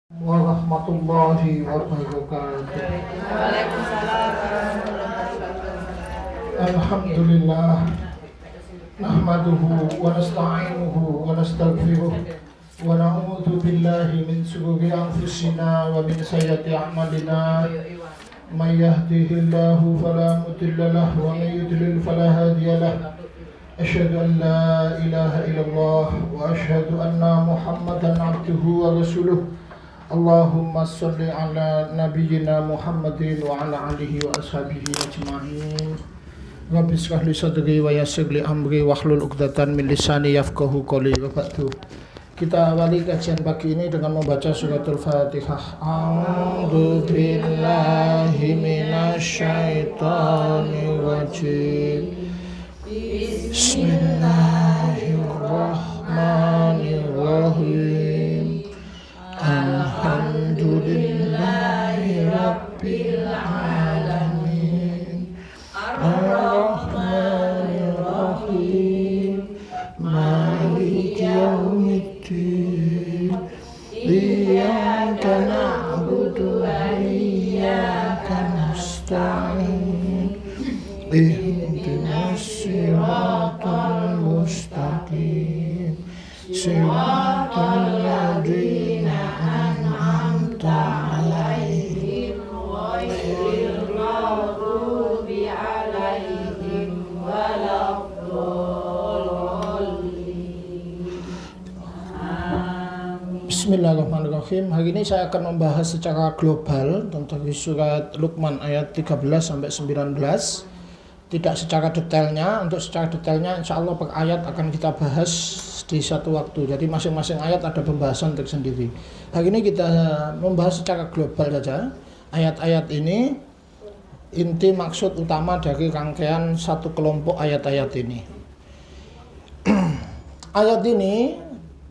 warahmatullahi wabarakatuh. Waalaikumsalam warahmatullahi wabarakatuh. Alhamdulillah nahmaduhu wa nasta'inuhu wa nastaghfiruh wa na'udzu billahi min shururi anfusina wa min sayyiati a'malina. May yahdihillahu fala mudilla lahu wa may yudlil fala hadiya lahu. Asyhadu an la ilaha illallah wa asyhadu anna Muhammadan abduhu wa rasuluh. Allahumma sholli ala nabiyyina Muhammadin wa ala alihi wa ashabihi ajma'in. Rabbi shrah li sadri wa yassir li amri wahlul 'uqdatam min lisani yafqahu qawli wa ba'du. Kita awali kajian pagi ini dengan membaca suratul Fatihah. A'udzu billahi minasy syaithanir rajim. Bismillahirrahmanirrahim. Alhamdulillahi rabbil alamin. Ar-Rahmanir Rahim. Maliki yaumiddin. Iyyaka na'budu wa iyyaka nasta'in. Ihdinas siratal mustaqim. Siratal ladzina an'amta 'alaihim ghairil maghdubi 'alaihim waladdallin. Bismillahirrahmanirrahim. Hari ini saya akan membahas secara global tentang surat Luqman ayat 13 sampai 19. Tidak secara detailnya, untuk secara detailnya insya Allah per ayat akan kita bahas di satu waktu. Jadi masing-masing ayat ada pembahasan tersendiri. Hari ini kita membahas secara global saja. Ayat-ayat ini inti maksud utama dari rangkaian satu kelompok ayat-ayat ini. Ayat ini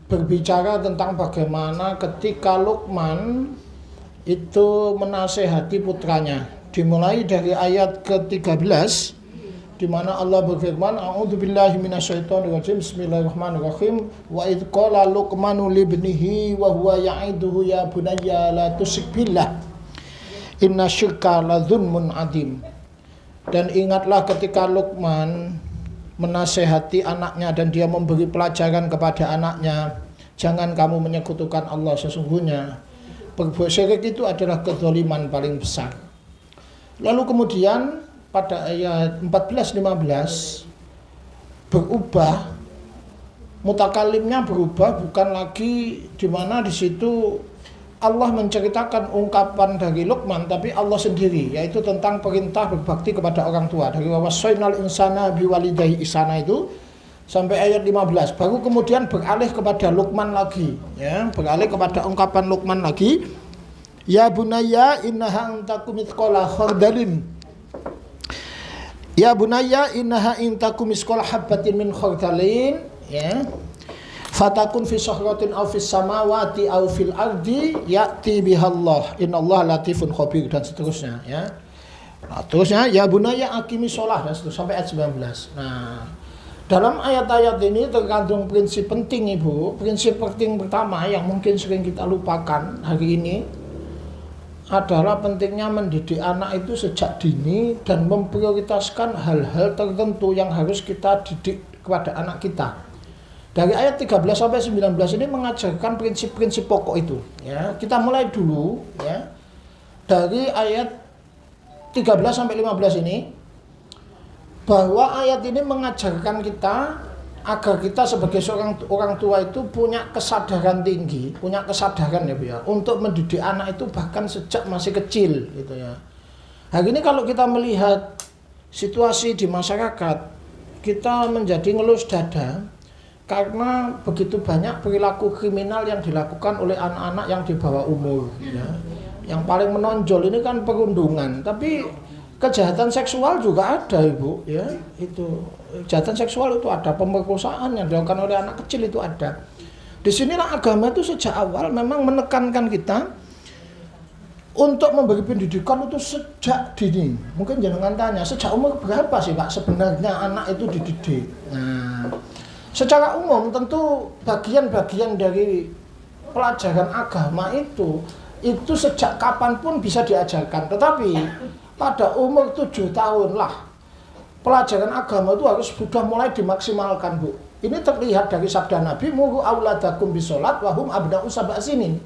berbicara tentang bagaimana ketika Luqman itu menasehati putranya. Dimulai dari ayat ke-13 di mana Allah berfirman, a'udzubillahi minasyaitonirrajim, bismillahirrahmanirrahim, wa idz qala luqmanu libnihi wa huwa ya'iduhu ya bunayya la tusyrik billah innasyirka ladzulmun adzim. Dan ingatlah ketika Luqman menasehati anaknya dan dia memberi pelajaran kepada anaknya, jangan kamu menyekutukan Allah, sesungguhnya berbuat syirik itu adalah kezaliman paling besar. Lalu kemudian pada ayat 14-15 berubah, mutakalimnya berubah, bukan lagi di mana di situ Allah menceritakan ungkapan dari Luqman, tapi Allah sendiri, yaitu tentang perintah berbakti kepada orang tua. Dari wassaynal insana biwalidayhi ihsana itu sampai ayat 15. Baru kemudian beralih kepada Luqman lagi, ya, beralih kepada ungkapan Luqman lagi. Ya bunayya innaha antakum mithqala khardalin. Ya bunayya innaha intakum mithqala habatin min khardalin, ya. Fatakun fi sakhratin aw fis samawati aw fil ardi ya'ti bihallah innallaha latifun khabir, dan seterusnya, ya. Nah, terusnya ya bunayya aqimi shalah, dan seterusnya sampai ayat 19. Nah, dalam ayat-ayat ini terkandung prinsip penting, Ibu. Prinsip penting pertama yang mungkin sering kita lupakan hari ini adalah pentingnya mendidik anak itu sejak dini dan memprioritaskan hal-hal tertentu yang harus kita didik kepada anak kita. Dari ayat 13 sampai 19 ini mengajarkan prinsip-prinsip pokok itu, ya. Kita mulai dulu, ya. Dari ayat 13 sampai 15 ini, bahwa ayat ini mengajarkan kita agar kita sebagai seorang orang tua itu punya kesadaran tinggi, punya kesadaran, ya Bu, ya, untuk mendidik anak itu bahkan sejak masih kecil gitu, ya. Hari ini kalau kita melihat situasi di masyarakat, kita menjadi ngelus dada karena begitu banyak perilaku kriminal yang dilakukan oleh anak-anak yang di bawah umur, ya. Yang paling menonjol ini kan perundungan, tapi kejahatan seksual juga ada, Ibu, ya. Itu kejahatan seksual itu ada, pemerkosaan yang dilakukan oleh anak kecil itu ada. Disinilah agama itu sejak awal memang menekankan kita untuk memberi pendidikan itu sejak dini. Mungkin jangan tanya, sejak umur berapa sih Pak sebenarnya anak itu dididik? Nah, secara umum tentu bagian-bagian dari pelajaran agama itu sejak kapanpun bisa diajarkan. Tetapi pada umur 7 tahun lah pelajaran agama itu harus sudah mulai dimaksimalkan, Bu. Ini terlihat dari sabda Nabi, muru auladakum bisolat wahum abna'u sab'a sinin.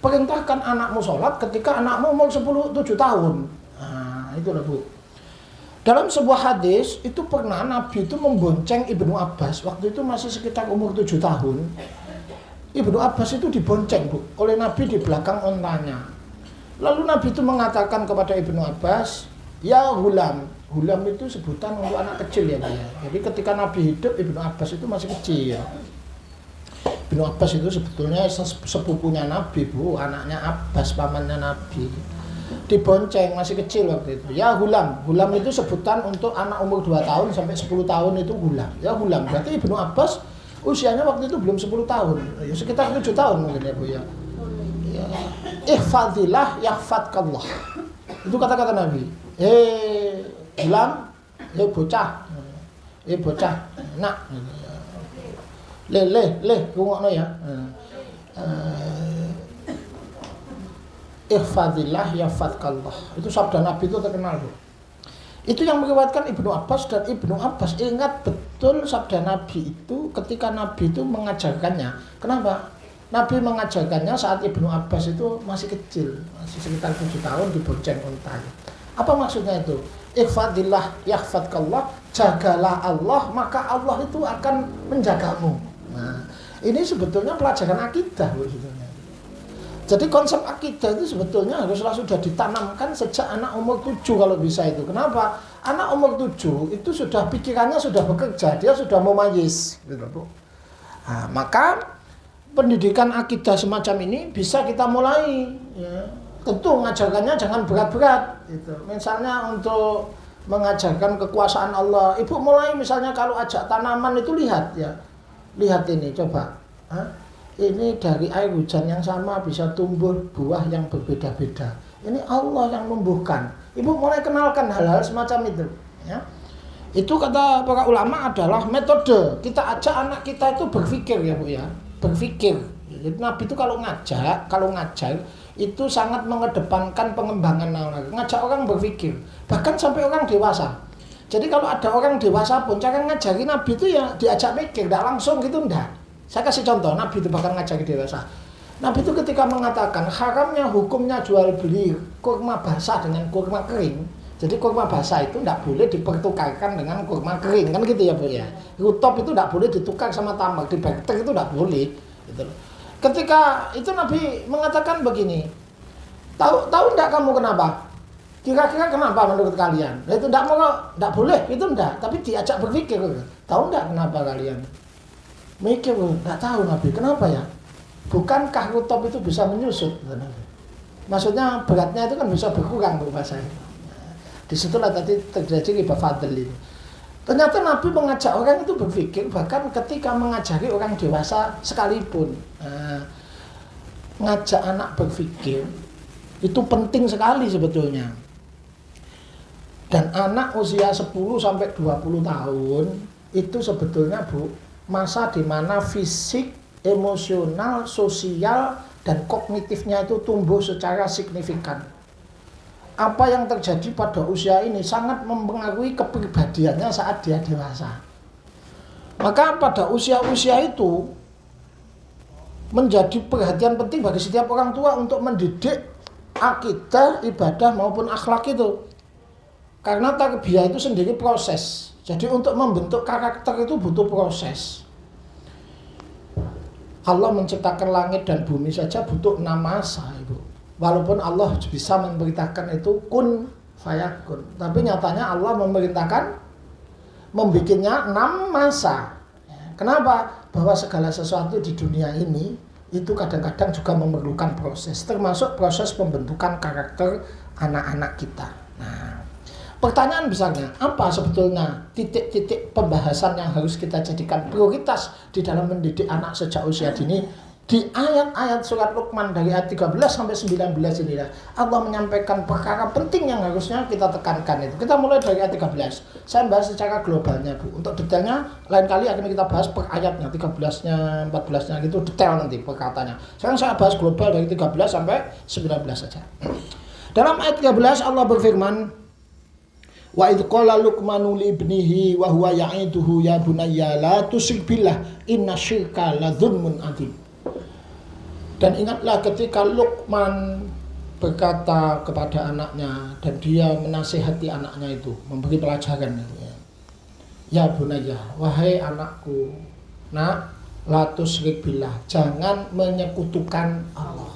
Perintahkan anakmu sholat ketika anakmu umur 7 tahun. Nah, itu lah, Bu. Dalam sebuah hadis, itu pernah Nabi itu membonceng Ibnu Abbas. Waktu itu masih sekitar umur 7 tahun. Ibnu Abbas itu dibonceng, Bu, oleh Nabi di belakang ontanya. Lalu Nabi itu mengatakan kepada Ibnu Abbas, ya hulam. Hulam itu sebutan untuk anak kecil ya, Bu, ya. Jadi ketika Nabi hidup, Ibnu Abbas itu masih kecil. Ibnu Abbas itu sebetulnya sepupunya Nabi, Bu, anaknya Abbas, pamannya Nabi. Dibonceng masih kecil waktu itu. Ya hulam. Hulam itu sebutan untuk anak umur 2 tahun sampai 10 tahun itu hulam. Ya hulam. Berarti Ibnu Abbas usianya waktu itu belum 10 tahun. Ya sekitar 7 tahun mungkin ya, Bu, ya. Ya. Ihfadillah yahfadkallah. Itu kata-kata Nabi. Hulam, bocah. Bocah. Nak. Le, rungokno ya. Ihfadillah yahfadkallah. Itu sabda Nabi itu terkenal, Bu. Itu yang meriwayatkan Ibnu Abbas, dan Ibnu Abbas ingat betul sabda Nabi itu ketika Nabi itu mengajarkannya. Kenapa? Nabi mengajarkannya saat Ibnu Abbas itu masih kecil, masih sekitar 7 tahun, dibonceng unta. Apa maksudnya itu? Ihfadillah yahfadkallah, jagalah Allah maka Allah itu akan menjagamu. Nah, ini sebetulnya pelajaran akidah, Bu, sebetulnya. Jadi konsep akidah itu sebetulnya haruslah sudah ditanamkan sejak anak umur 7 kalau bisa itu. Kenapa? Anak umur 7 itu sudah pikirannya sudah bekerja, dia sudah memayis, gitu, Bu. Nah, maka pendidikan akidah semacam ini bisa kita mulai, ya. Tentu mengajarkannya jangan berat-berat, gitu. Misalnya untuk mengajarkan kekuasaan Allah, ibu mulai misalnya kalau ajak tanaman itu lihat ya, lihat ini coba. Ini dari air hujan yang sama bisa tumbuh buah yang berbeda-beda. Ini Allah yang numbuhkan. Ibu mulai kenalkan hal-hal semacam itu. Ya. Itu kata para ulama adalah metode. Kita ajak anak kita itu berpikir ya, Bu, ya. Berpikir. Jadi Nabi itu kalau ngajar itu sangat mengedepankan pengembangan anak. Ngajak orang berpikir. Bahkan sampai orang dewasa. Jadi kalau ada orang dewasa pun cara ngajari Nabi itu ya diajak mikir, tidak langsung gitu enggak. Saya kasih contoh, Nabi itu bahkan ngajari dewasa. Nabi itu ketika mengatakan haramnya hukumnya jual beli kurma basah dengan kurma kering. Jadi kurma basah itu tidak boleh dipertukarkan dengan kurma kering, kan gitu ya, Bu, ya. Rutop itu tidak boleh ditukar sama tambak, di bakter itu tidak boleh. Gitu. Ketika itu Nabi mengatakan begini, tahu tidak kamu kenapa? Kira-kira kenapa menurut kalian? Nah, itu tidak boleh, itu tidak. Tapi diajak berpikir, tahu tidak kenapa kalian? Mikir, nggak tahu Nabi, kenapa ya? Bukankah rutop itu bisa menyusut? Maksudnya beratnya itu kan bisa berkurang, Bu, bahasanya. Disitulah tadi terjadi riba fadl ini. Ternyata Nabi mengajak orang itu berpikir, bahkan ketika mengajari orang dewasa sekalipun. Ngajak anak berpikir itu penting sekali sebetulnya. Dan anak usia 10 sampai 20 tahun itu sebetulnya, Bu, masa di mana fisik, emosional, sosial, dan kognitifnya itu tumbuh secara signifikan. Apa yang terjadi pada usia ini sangat mempengaruhi kepribadiannya saat dia dewasa. Maka pada usia-usia itu menjadi perhatian penting bagi setiap orang tua untuk mendidik akidah, ibadah maupun akhlak itu. Karena tarbiyah itu sendiri proses. Jadi untuk membentuk karakter itu butuh proses. Allah menciptakan langit dan bumi saja butuh 6 masa, Ibu. Walaupun Allah bisa memerintahkan itu kun fayakun, tapi nyatanya Allah memerintahkan membikinnya 6 masa. Kenapa? Bahwa segala sesuatu di dunia ini itu kadang-kadang juga memerlukan proses, termasuk proses pembentukan karakter anak-anak kita. Nah, pertanyaan besarnya, apa sebetulnya titik-titik pembahasan yang harus kita jadikan prioritas di dalam mendidik anak sejak usia dini? Di ayat-ayat surat Luqman dari ayat 13 sampai 19 ini Allah menyampaikan perkara penting yang harusnya kita tekankan itu. Kita mulai dari ayat 13. Saya bahas secara globalnya, Bu. Untuk detailnya lain kali akan kita bahas per ayatnya, 13-nya, 14-nya gitu detail nanti perkataannya. Sekarang saya bahas global dari 13 sampai 19 saja. Dalam ayat 13 Allah berfirman, wa idh qala Luqmanu li ibnihi wa huwa ya'iduhu ya bunayya la tusyrik billah innasyirka la dzulmun adzim. Dan ingatlah ketika Luqman berkata kepada anaknya dan dia menasihati anaknya itu, memberi pelajaran ya bunayya, wahai anakku, nak, la tusyrik billah, jangan menyekutukan Allah.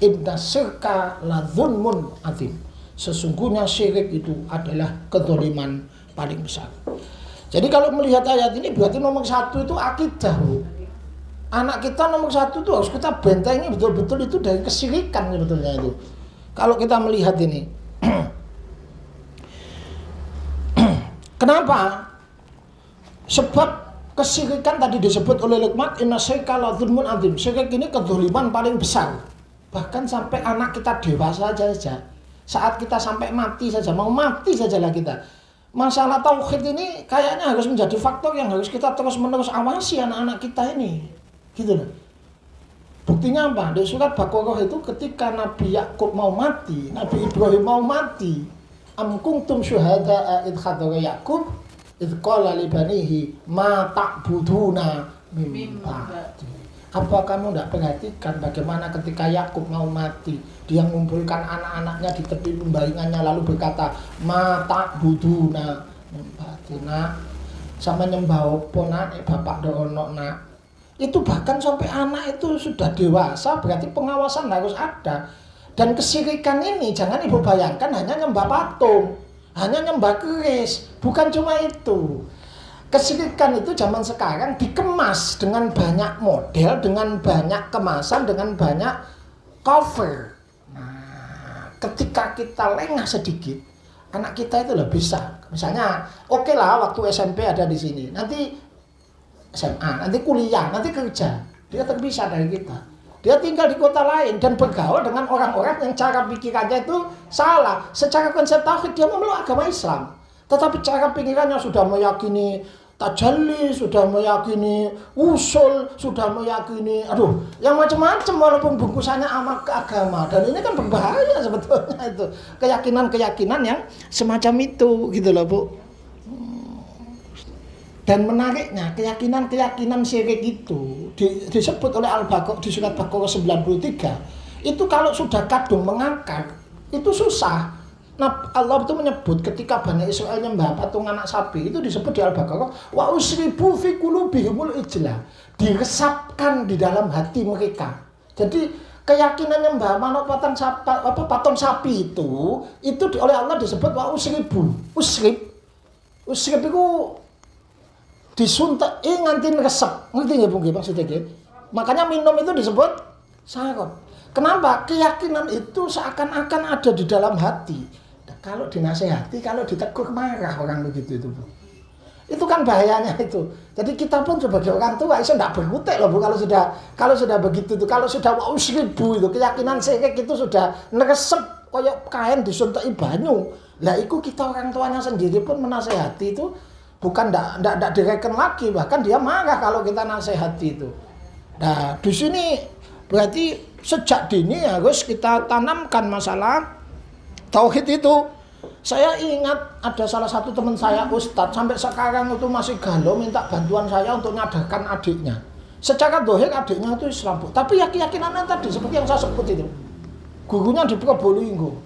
Inna syirka la dzulmun adzim. Sesungguhnya syirik itu adalah kezaliman paling besar. Jadi kalau melihat ayat ini berarti nomor satu itu akidah, Bu. Anak kita nomor satu itu harus kita bentengi betul-betul itu dari kesyirikan sebetulnya itu. Kalau kita melihat ini. Kenapa? Sebab kesyirikan tadi disebut oleh Luqman, inna syirka la dzulmun adzim. Syirik ini kezaliman paling besar. Bahkan sampai anak kita dewasa saja. Saat kita sampai mati saja, mau mati sajalah kita. Masalah tauhid ini kayaknya harus menjadi faktor yang harus kita terus-menerus awasi anak-anak kita ini. Gitu loh. Buktinya apa? Di surat Baqarah itu ketika Nabi Yakub mau mati, Nabi Ibrahim mau mati, am kuntum syuhada'a idh hadara Yakub idh qala li banihi ma ta'buduna min ba'di. Apa kamu tidak perhatikan bagaimana ketika Yakub mau mati, dia mengumpulkan anak-anaknya di tepi pembaringannya lalu berkata, ma ta'buduna min ba'di. Nak, sama nyembah opo nak, bapak dono nak. Itu bahkan sampai anak itu sudah dewasa, berarti pengawasan harus ada. Dan kesyirikan ini jangan ibu bayangkan hanya nyembah patung, hanya nyembah keris, bukan cuma itu. Kesyirikan itu zaman sekarang dikemas dengan banyak model, dengan banyak kemasan, dengan banyak cover. Nah, ketika kita lengah sedikit, anak kita itu lah bisa. Misalnya, oke lah waktu SMP ada di sini, nanti SMA, nanti kuliah, nanti kerja, dia terpisah dari kita. Dia tinggal di kota lain dan bergaul dengan orang-orang yang cara pikirannya itu salah. Secara konsep tauhid dia memeluk agama Islam, tetapi cara pikirannya sudah meyakini tajalli, sudah meyakini usul, sudah meyakini yang macam-macam walaupun bungkusannya amat ke agama. Dan ini kan berbahaya sebetulnya itu. Keyakinan-keyakinan yang semacam itu gitu loh, Bu. Dan menariknya keyakinan-keyakinan syirik itu disebut oleh Al-Baqarah di surat Baqarah 93. Itu kalau sudah kadung mengakar itu susah. Nah, Allah itu menyebut ketika Bani Israel nyembah patung anak sapi itu disebut di Al-Baqarah wa usribu fi qulubihimul ijla, diresapkan di dalam hati mereka. Jadi keyakinan nyembah manut patung sapi itu oleh Allah disebut wa usribu. Usrib itu disuntik nganti resep. Ngerti nggih, Bung? Maksudnya nggih. Makanya minum itu disebut sarap. Kenapa? Keyakinan itu seakan-akan ada di dalam hati. Nah, kalau dinasehati, kalau ditegur marah orang begitu itu, Bu. Itu kan bahayanya itu. Jadi kita pun sebagai orang tua itu enggak berkutik loh, Bu, kalau sudah begitu tuh. Kalau sudah seribu itu keyakinan syirik itu sudah neresep kayak kain disuntik banyu. Lah iku kita orang tuanya sendiri pun menasehati itu bukan ndak direken lagi, bahkan dia marah kalau kita nasihati itu. Nah, di sini berarti sejak dini harus kita tanamkan masalah tauhid itu. Saya ingat ada salah satu teman saya Ustadz sampai sekarang itu masih galau minta bantuan saya untuk nyadarkan adiknya. Secara dohir adiknya itu Islam, tapi keyakinannya tadi seperti yang saya sebut itu. Gurunya di Probolinggo.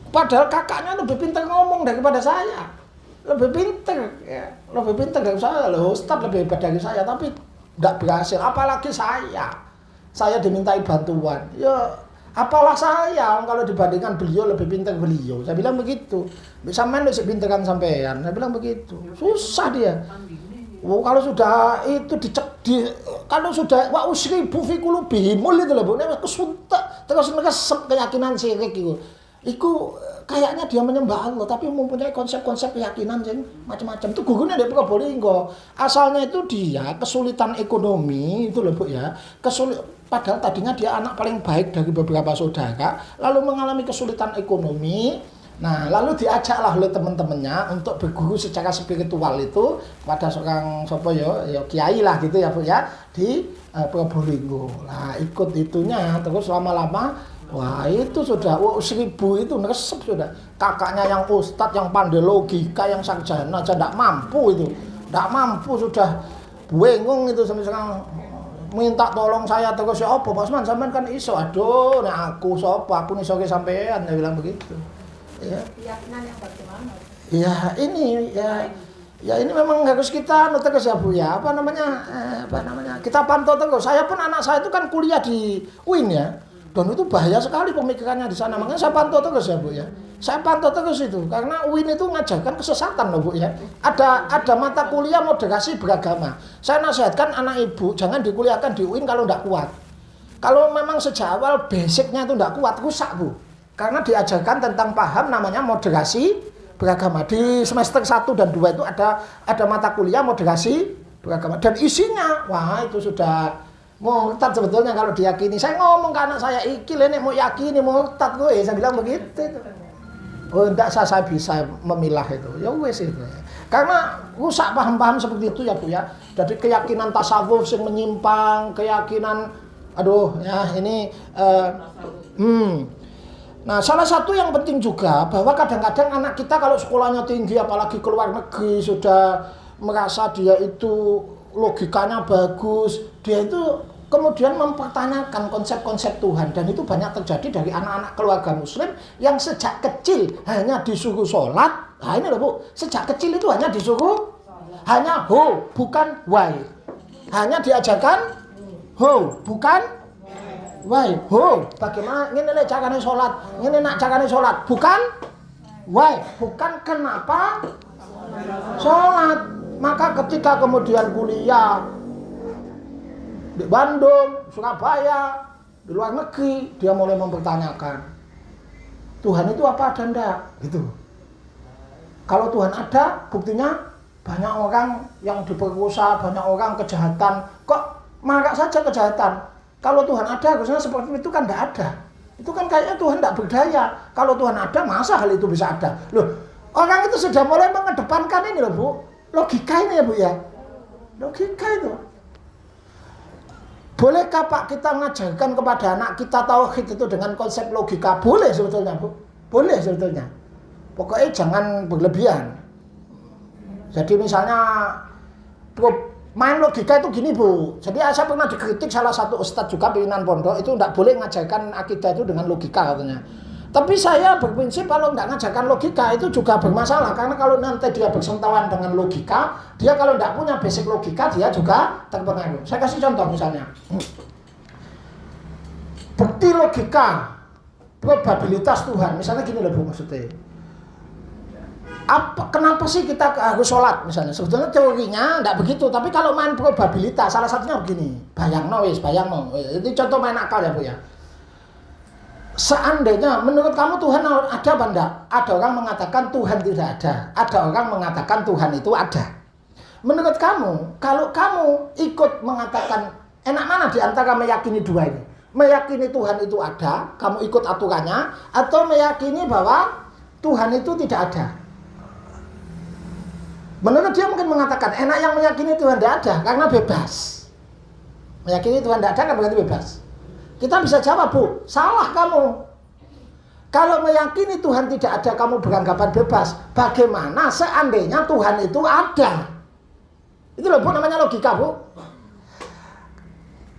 Padahal kakaknya lebih pintar ngomong daripada saya. Lebih pintar dari saya loh, Ustadz lebih hebat dari saya, tapi tidak berhasil. Apalagi saya dimintai bantuan, ya apalah saya kalau dibandingkan beliau lebih pintar beliau. Saya bilang begitu. Bisa main lebih pintaran sampean. Saya bilang begitu. Susah dia. Kalau sudah itu kalau sudah wa usribu fi qulubihimul itu loh, Bu, kesuntak terus ngesep keyakinan syirik itu. Iku kayaknya dia menyembah Allah tapi mempunyai konsep-konsep keyakinan yang macam-macam. Itu gurunya di Probolinggo. Asalnya itu dia kesulitan ekonomi itu loh Bu ya. Padahal tadinya dia anak paling baik dari beberapa saudara, lalu mengalami kesulitan ekonomi. Nah, lalu diajaklah oleh teman-temannya untuk berguru secara spiritual itu pada seorang ya kiai lah gitu ya Bu ya di Probolinggo. Nah, ikut itunya terus lama-lama wah itu sudah 1000 itu ngeresep sudah. Kakaknya yang ustadz yang pandai logika yang sarjana aja tidak mampu itu. Tidak mampu sudah bingung itu sampai sekarang minta tolong saya terus ya apa Pak Usman sampean kan iso. Aduh nek aku sapa aku iso ke sampean dia bilang begitu. Ya. Keyakinan yang bagaimana? Ya ini ya ini memang harus kita terus ya Bu ya. Apa namanya? Kita pantau terus. Saya pun anak saya itu kan kuliah di UIN ya. Dan itu bahaya sekali pemikirannya di sana. Makanya saya pantau terus ya Bu ya. Saya pantau terus itu karena UIN itu mengajarkan kesesatan loh Bu ya. Ada mata kuliah moderasi beragama. Saya nasihatkan anak ibu jangan dikuliahkan di UIN kalau tidak kuat. Kalau memang sejak awal basicnya itu tidak kuat rusak Bu. Karena diajarkan tentang paham namanya moderasi beragama. Di semester 1 dan 2 itu ada mata kuliah moderasi beragama dan isinya wah itu sudah murtad sebetulnya kalau diyakini. Saya ngomong ke anak saya, iki nek mau yakini murtad gue, saya bilang begitu itu. Oh enggak saya bisa memilah itu. Ya wes itu. Karena rusak paham-paham seperti itu ya Bu ya. Jadi keyakinan tasawuf yang menyimpang, keyakinan ini Nah, salah satu yang penting juga bahwa kadang-kadang anak kita kalau sekolahnya tinggi apalagi keluar negeri sudah merasa dia itu logikanya bagus, dia itu kemudian mempertanyakan konsep-konsep Tuhan dan itu banyak terjadi dari anak-anak keluarga muslim yang sejak kecil hanya disuruh sholat. Nah ini loh Bu, sejak kecil itu hanya disuruh hanya ho, bukan why. Hanya diajarkan ho, bukan why. Ho, bagaimana ini nek carane sholat, ini nak carane sholat, bukan why, bukan kenapa sholat. Maka ketika kemudian kuliah di Bandung, Surabaya, di luar negeri, dia mulai mempertanyakan Tuhan itu apa ada enggak? Gitu. Kalau Tuhan ada, buktinya banyak orang yang diperkosa, banyak orang kejahatan. Kok marak saja kejahatan? Kalau Tuhan ada, harusnya seperti itu kan enggak ada. Itu kan kayaknya Tuhan enggak berdaya. Kalau Tuhan ada, masa hal itu bisa ada? Loh, orang itu sudah mulai mengedepankan ini loh Bu. Logika ini ya Bu ya. Logika itu. Bolehkah Pak kita mengajarkan kepada anak kita tauhid itu dengan konsep logika? Boleh sebetulnya Bu. Boleh sebetulnya. Pokoknya jangan berlebihan. Jadi misalnya main logika itu gini Bu. Jadi saya pernah dikritik salah satu ustadz juga pimpinan pondok itu tidak boleh mengajarkan akidah itu dengan logika katanya. Tapi saya berprinsip kalau tidak mengajarkan logika itu juga bermasalah. Karena kalau nanti dia bersentuhan dengan logika, dia kalau tidak punya basic logika, dia juga terpengaruh. Saya kasih contoh misalnya. Bukti logika, probabilitas Tuhan. Misalnya gini loh Bu maksudnya. Kenapa sih kita harus sholat misalnya? Sebetulnya teorinya tidak begitu. Tapi kalau main probabilitas, salah satunya begini. Bayang no. Itu contoh main akal ya Bu ya. Seandainya menurut kamu Tuhan ada apa enggak? Ada orang mengatakan Tuhan tidak ada. Ada orang mengatakan Tuhan itu ada. Menurut kamu, kalau kamu ikut mengatakan enak mana di antara meyakini dua ini? Meyakini Tuhan itu ada, kamu ikut aturannya, atau meyakini bahwa Tuhan itu tidak ada? Menurut dia mungkin mengatakan enak yang meyakini Tuhan tidak ada karena bebas. Meyakini Tuhan tidak ada kan berarti bebas. Kita bisa jawab Bu, salah kamu. Kalau meyakini Tuhan tidak ada kamu beranggapan bebas, bagaimana seandainya Tuhan itu ada? Itu loh Bu namanya logika Bu.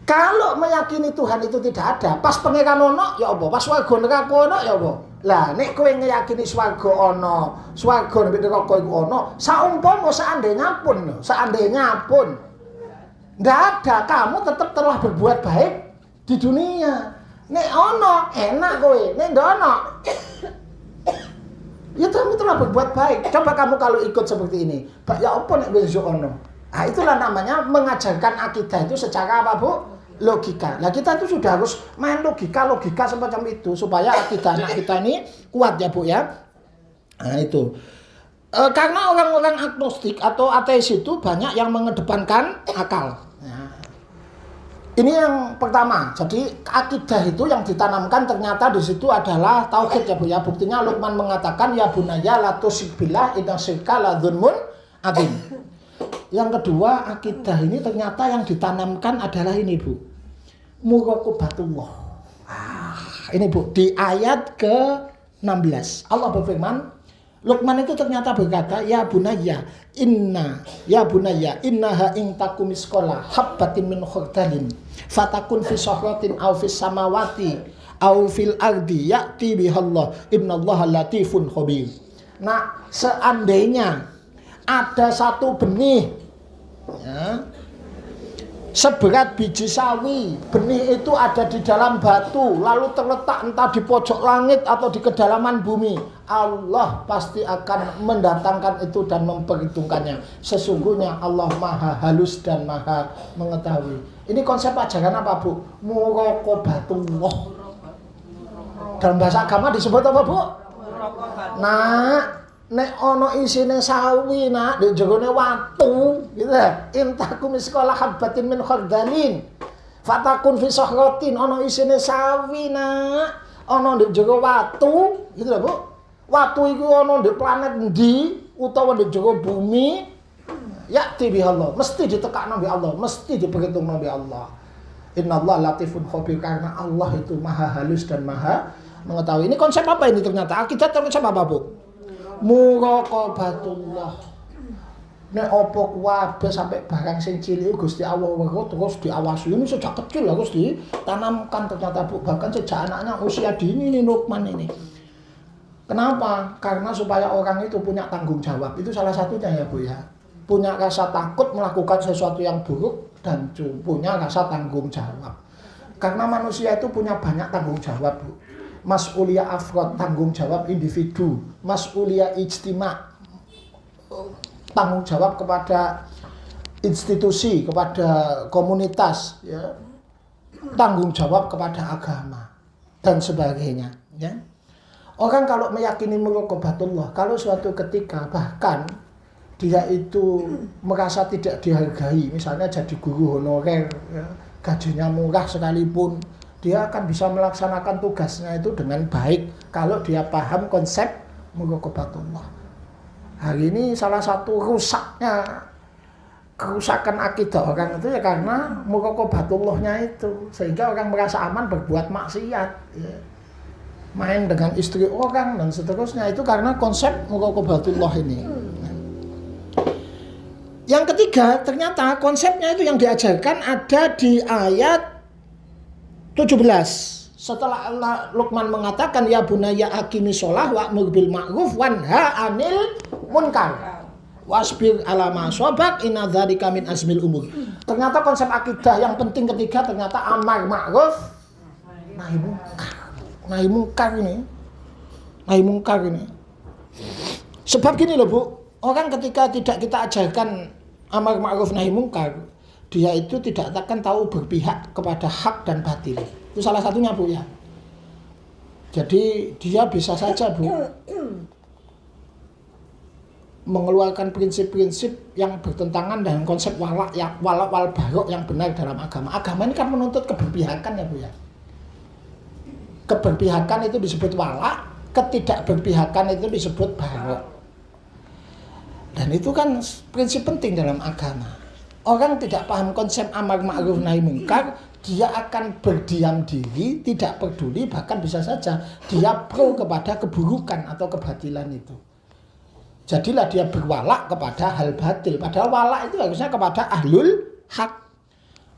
Kalau meyakini Tuhan itu tidak ada, pas pangeran ono ya apa? Pas swarga neraka ono ya apa? Lah nek kowe ngeyakini swarga ono, swarga neraka iku ono, saumpama seandainya pun ndak ada, kamu tetap telah berbuat baik di dunia. Nek ono enak kowe, nek ndak ono ya kamu telah berbuat baik. Coba kamu kalau ikut seperti ini, ya apa nek besok ono? Nah itulah namanya mengajarkan akidah itu secara apa Bu? logika. Nah kita itu sudah harus main logika semacam itu supaya akidah anak kita ini kuat ya Bu ya. Nah itu. Karena orang-orang agnostik atau ateis itu banyak yang mengedepankan akal. Nah, ini yang pertama. Jadi akidah itu yang ditanamkan ternyata di situ adalah tauhid ya Bu ya. Buktinya Luqman mengatakan ya bunayya la tusyrik billah inna syirka la dzulmun adzim. Yang kedua, akidah ini ternyata yang ditanamkan adalah ini Bu. Muraqabatullah. Ini Bu di ayat ke-16. Allah berfirman, Luqman itu ternyata berkata, ya bunayya innaha in takum misqala habbatin min khardalin fatakun fi sakhratin aw fis samawati aw fil ardi ya'ti bihallah innallaha latifun khabir. Nah, seandainya ada satu benih ya, seberat biji sawi, benih itu ada di dalam batu lalu terletak entah di pojok langit atau di kedalaman bumi, Allah pasti akan mendatangkan itu dan memperhitungkannya. Sesungguhnya Allah maha halus dan maha mengetahui. Ini konsep ajaran apa Bu? Muraqabatullah. Dalam bahasa agama disebut apa Bu? Nah, nek ono isine sawi nak di jerone watu gitu ya. Intakum miskola habbatin min khardalin fatakun fi sakhratin, ono isine sawi nak ono di jero watu gitu lho Bu. Watu iku ono di planet endi utawa di jero bumi ya tibi Allah, mesti ditekakno mbek Allah, mesti diperhitungno mbek Allah. Innallaha latifun khabir, karena Allah itu maha halus dan maha mengetahui. Ini konsep apa ini ternyata? Akidah konsep apa Bu? Muraqabatullah. Nek opo kuwabe sampai barang sing cilik Gusti Allah weruh terus diawasi. Ini sejak kecil harus ditanamkan ternyata Bu, bahkan sejak anaknya usia dini ini Luqman ini. Kenapa? Karena supaya orang itu punya tanggung jawab. Itu salah satunya ya Bu ya. Punya rasa takut melakukan sesuatu yang buruk dan punya rasa tanggung jawab. Karena manusia itu punya banyak tanggung jawab Bu. Mas'uliyah afrod, tanggung jawab individu. Mas'uliyah ijtima, tanggung jawab kepada institusi, kepada komunitas ya. Tanggung jawab kepada agama dan sebagainya ya. Orang kalau meyakini muraqabatullah, kalau suatu ketika bahkan dia itu merasa tidak dihargai, misalnya jadi guru honorer ya, gajinya murah sekalipun, dia akan bisa melaksanakan tugasnya itu dengan baik kalau dia paham konsep muraqabatullah. Hari ini salah satu kerusakan akidah orang itu ya karena muraqabatullahnya itu, sehingga orang merasa aman berbuat maksiat ya. Main dengan istri orang dan seterusnya, itu karena konsep muraqabatullah ini. Yang ketiga, ternyata konsepnya itu yang diajarkan ada di ayat 17. Setelah Allah Luqman mengatakan ya bunayya aqimis shalah wa'mur bil ma'ruf wanha 'anil munkar wasbir 'ala ma sabaq inna dzalika min azmil umur. Ternyata konsep akidah yang penting ketiga ternyata amar ma'ruf nahi munkar. Nahi munkar ini. Sebab gini loh Bu, orang ketika tidak kita ajarkan amar ma'ruf nahi munkar, dia itu tidak akan tahu berpihak kepada hak dan batil. Itu salah satunya Bu ya. Jadi dia bisa saja Bu mengeluarkan prinsip-prinsip yang bertentangan dengan konsep wal barok yang benar dalam agama. Agama ini kan menuntut keberpihakan ya Bu ya. Keberpihakan itu disebut wala, ketidakberpihakan itu disebut barok. Dan itu kan prinsip penting dalam agama. Orang tidak paham konsep amar ma'ruf nahi munkar, dia akan berdiam diri, tidak peduli, bahkan bisa saja dia pro kepada keburukan atau kebatilan itu. Jadilah dia berwala kepada hal batil. Padahal wala itu harusnya kepada ahlul hak.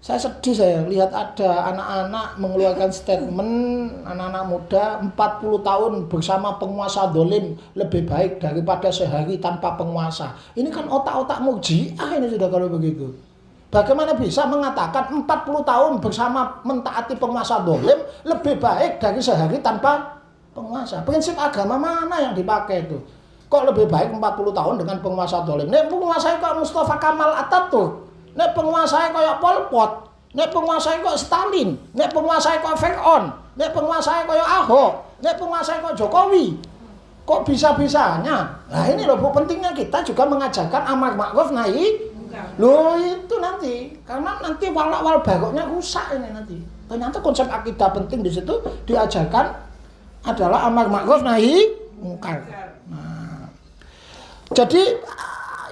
Saya sedih saya lihat ada anak-anak mengeluarkan statement, anak-anak muda 40 tahun bersama penguasa dolim lebih baik daripada sehari tanpa penguasa. Ini kan otak-otak murji'ah ini sudah kalau begitu. Bagaimana bisa mengatakan 40 tahun bersama mentaati penguasa dolim lebih baik dari sehari tanpa penguasa? Prinsip agama mana yang dipakai itu? Kok lebih baik 40 tahun dengan penguasa dolim? Nek penguasa kok Mustafa Kamal Atatürk, nek penguasa kayak Pol Pot, nek penguasa kok Stalin, nek penguasa kok Fir'aun, nek penguasa kok Ahok, nek penguasa kok Jokowi. Kok bisa-bisanya? Nah ini loh Bu, pentingnya kita juga mengajarkan amar ma'ruf nahi. Loh itu nanti, karena nanti walak-wal baroknya rusak ini nanti. Ternyata konsep akidah penting di situ diajarkan adalah amar ma'ruf nahi mungkar. Nah, jadi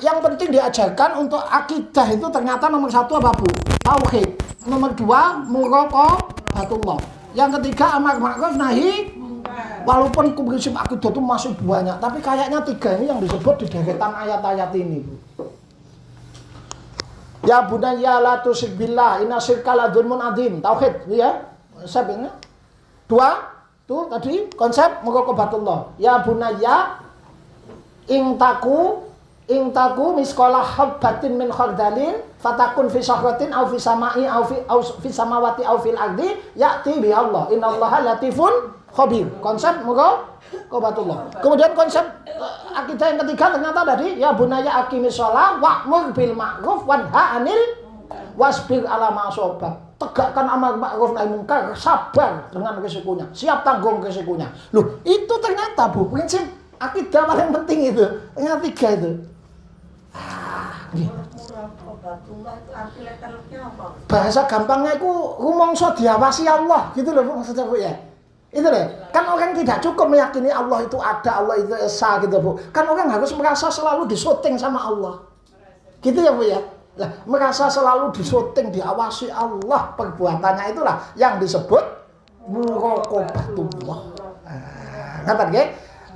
yang penting diajarkan untuk akidah itu ternyata nomor 1 apa Bu? Tauhid. Nomor 2 muraqabatullah. Yang ketiga amar ma'ruf nahi. Walaupun prinsip akidah itu masih banyak, tapi kayaknya 3 ini yang disebut di deretan ayat-ayat ini Bu. Ya bunayya la tusyrik billah inna syirka la dzulmun adzim. Tauhid ya. Konsepnya 2 tuh tadi konsep muraqabatullah. Ya bunayya ing taku miskola habbatin min khardalin fatakun fi syahratin aw fi samai aw fi samawati aw fil ardi ya'ti bi Allah innallaha latifun khabir. Konsep muraqabatullah. Kemudian konsep akidah yang ketiga ternyata tadi ya bunaya aqimis shalah wa'mur bil ma'ruf wanha 'anil wasbir ala ma asabak. Tegakkan amar ma'ruf nahi munkar, sabar dengan resikonya, siap tanggung resikonya. Loh, itu ternyata Bu, prinsip akidah paling penting itu. Ternyata 3 itu. Bahasa gampangnya itu rumangsa diawasi Allah gitu loh Bu, maksudnya Bu ya. Itu loh, kan orang tidak cukup meyakini Allah itu ada, Allah itu esa gitu Bu. Kan orang harus merasa selalu disyuting sama Allah. Gitu ya Bu ya. Lah, merasa selalu disyuting, diawasi Allah, perbuatannya itulah yang disebut muraqabatullah. Ngerti nggih?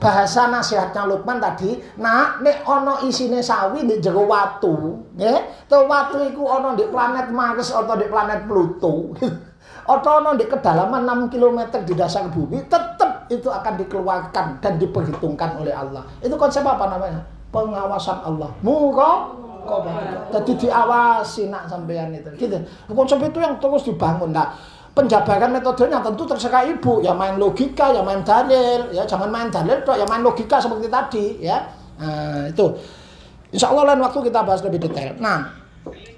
Bahasa nasihatnya Luqman tadi, nak nek ana isine sawi ndek jero watu, nggih. To watu iku ana ndek planet Mars atau ndek planet Pluto. Atau ana ndek kedalaman 6 km di dasar bumi, tetap itu akan dikeluarkan dan diperhitungkan oleh Allah. Itu konsep apa namanya? Pengawasan Allah. Muraqabatullah. Jadi diawasi nak sampean itu. Gitu. Konsep itu yang terus dibangun. Nah, penjabaran metodenya tentu terserah Ibu, ya main logika, ya main dalil, ya jangan main dalil tok, ya main logika seperti tadi, ya. Nah, itu. Insyaallah lain waktu kita bahas lebih detail. Nah,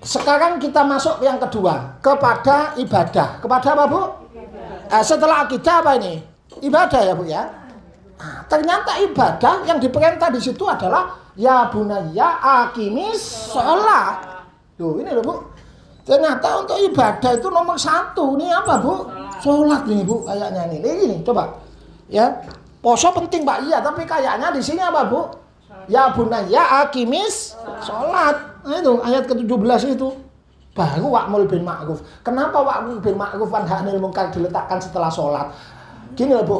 sekarang kita masuk yang kedua, kepada ibadah. Kepada apa Bu? Setelah akidah apa ini? Ibadah ya Bu ya. Nah, ternyata ibadah yang diperintah di situ adalah ya bunayya aqimis shalah. Loh, ini loh Bu. Ternyata untuk ibadah itu nomor 1. Ini apa Bu? Sholat nih Bu, kayaknya nih. Ini coba. Ya. Poso penting Pak, iya, tapi kayaknya di sini apa Bu? Ya bunayya aqimis shalat. Nah itu ayat ke-17 itu. Baru wa'mul bil ma'ruf. Kenapa wa'mul bil ma'ruf wanha 'anil munkar diletakkan setelah sholat? Gini loh Bu.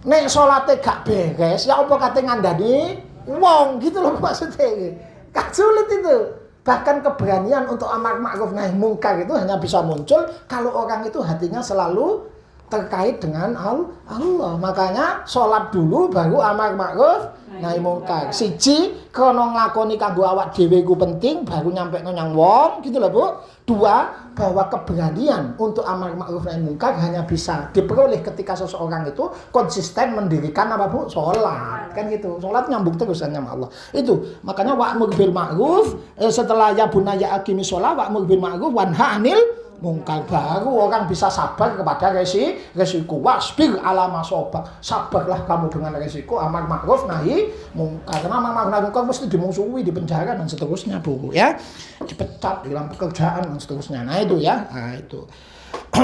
Nek salate gak beres, ya apa kate ngandani wong gitu loh maksudnya. Gak sulit itu. Bahkan keberanian untuk amar ma'ruf nahi munkar itu hanya bisa muncul kalau orang itu hatinya selalu terkait dengan Allah. Makanya sholat dulu baru amar ma'ruf nahi munkar. Siji krana nglakoni kanggo awak dhewe iku penting baru nyampe nang wong gitu loh Bu. 2 bahwa keberanian untuk amar ma'ruf nahi munkar hanya bisa diperoleh ketika seseorang itu konsisten mendirikan apa Bu? Sholat. Kan gitu. Sholat nyambung terus sama Allah. Itu makanya wa'mur bil ma'ruf setelah ya bunayya aqimis shalah wa'mur bil ma'ruf wanha 'anil munkar, baru orang bisa sabar kepada resiko. Wasbir ala masobak, sabarlah kamu dengan resiko amar ma'ruf nahi munkar. Karena amar ma'ruf nahi munkar mesti dimusuhi, dipenjara dan seterusnya Bu ya, dipecat, dalam pekerjaan dan seterusnya. Nah itu ya, nah itu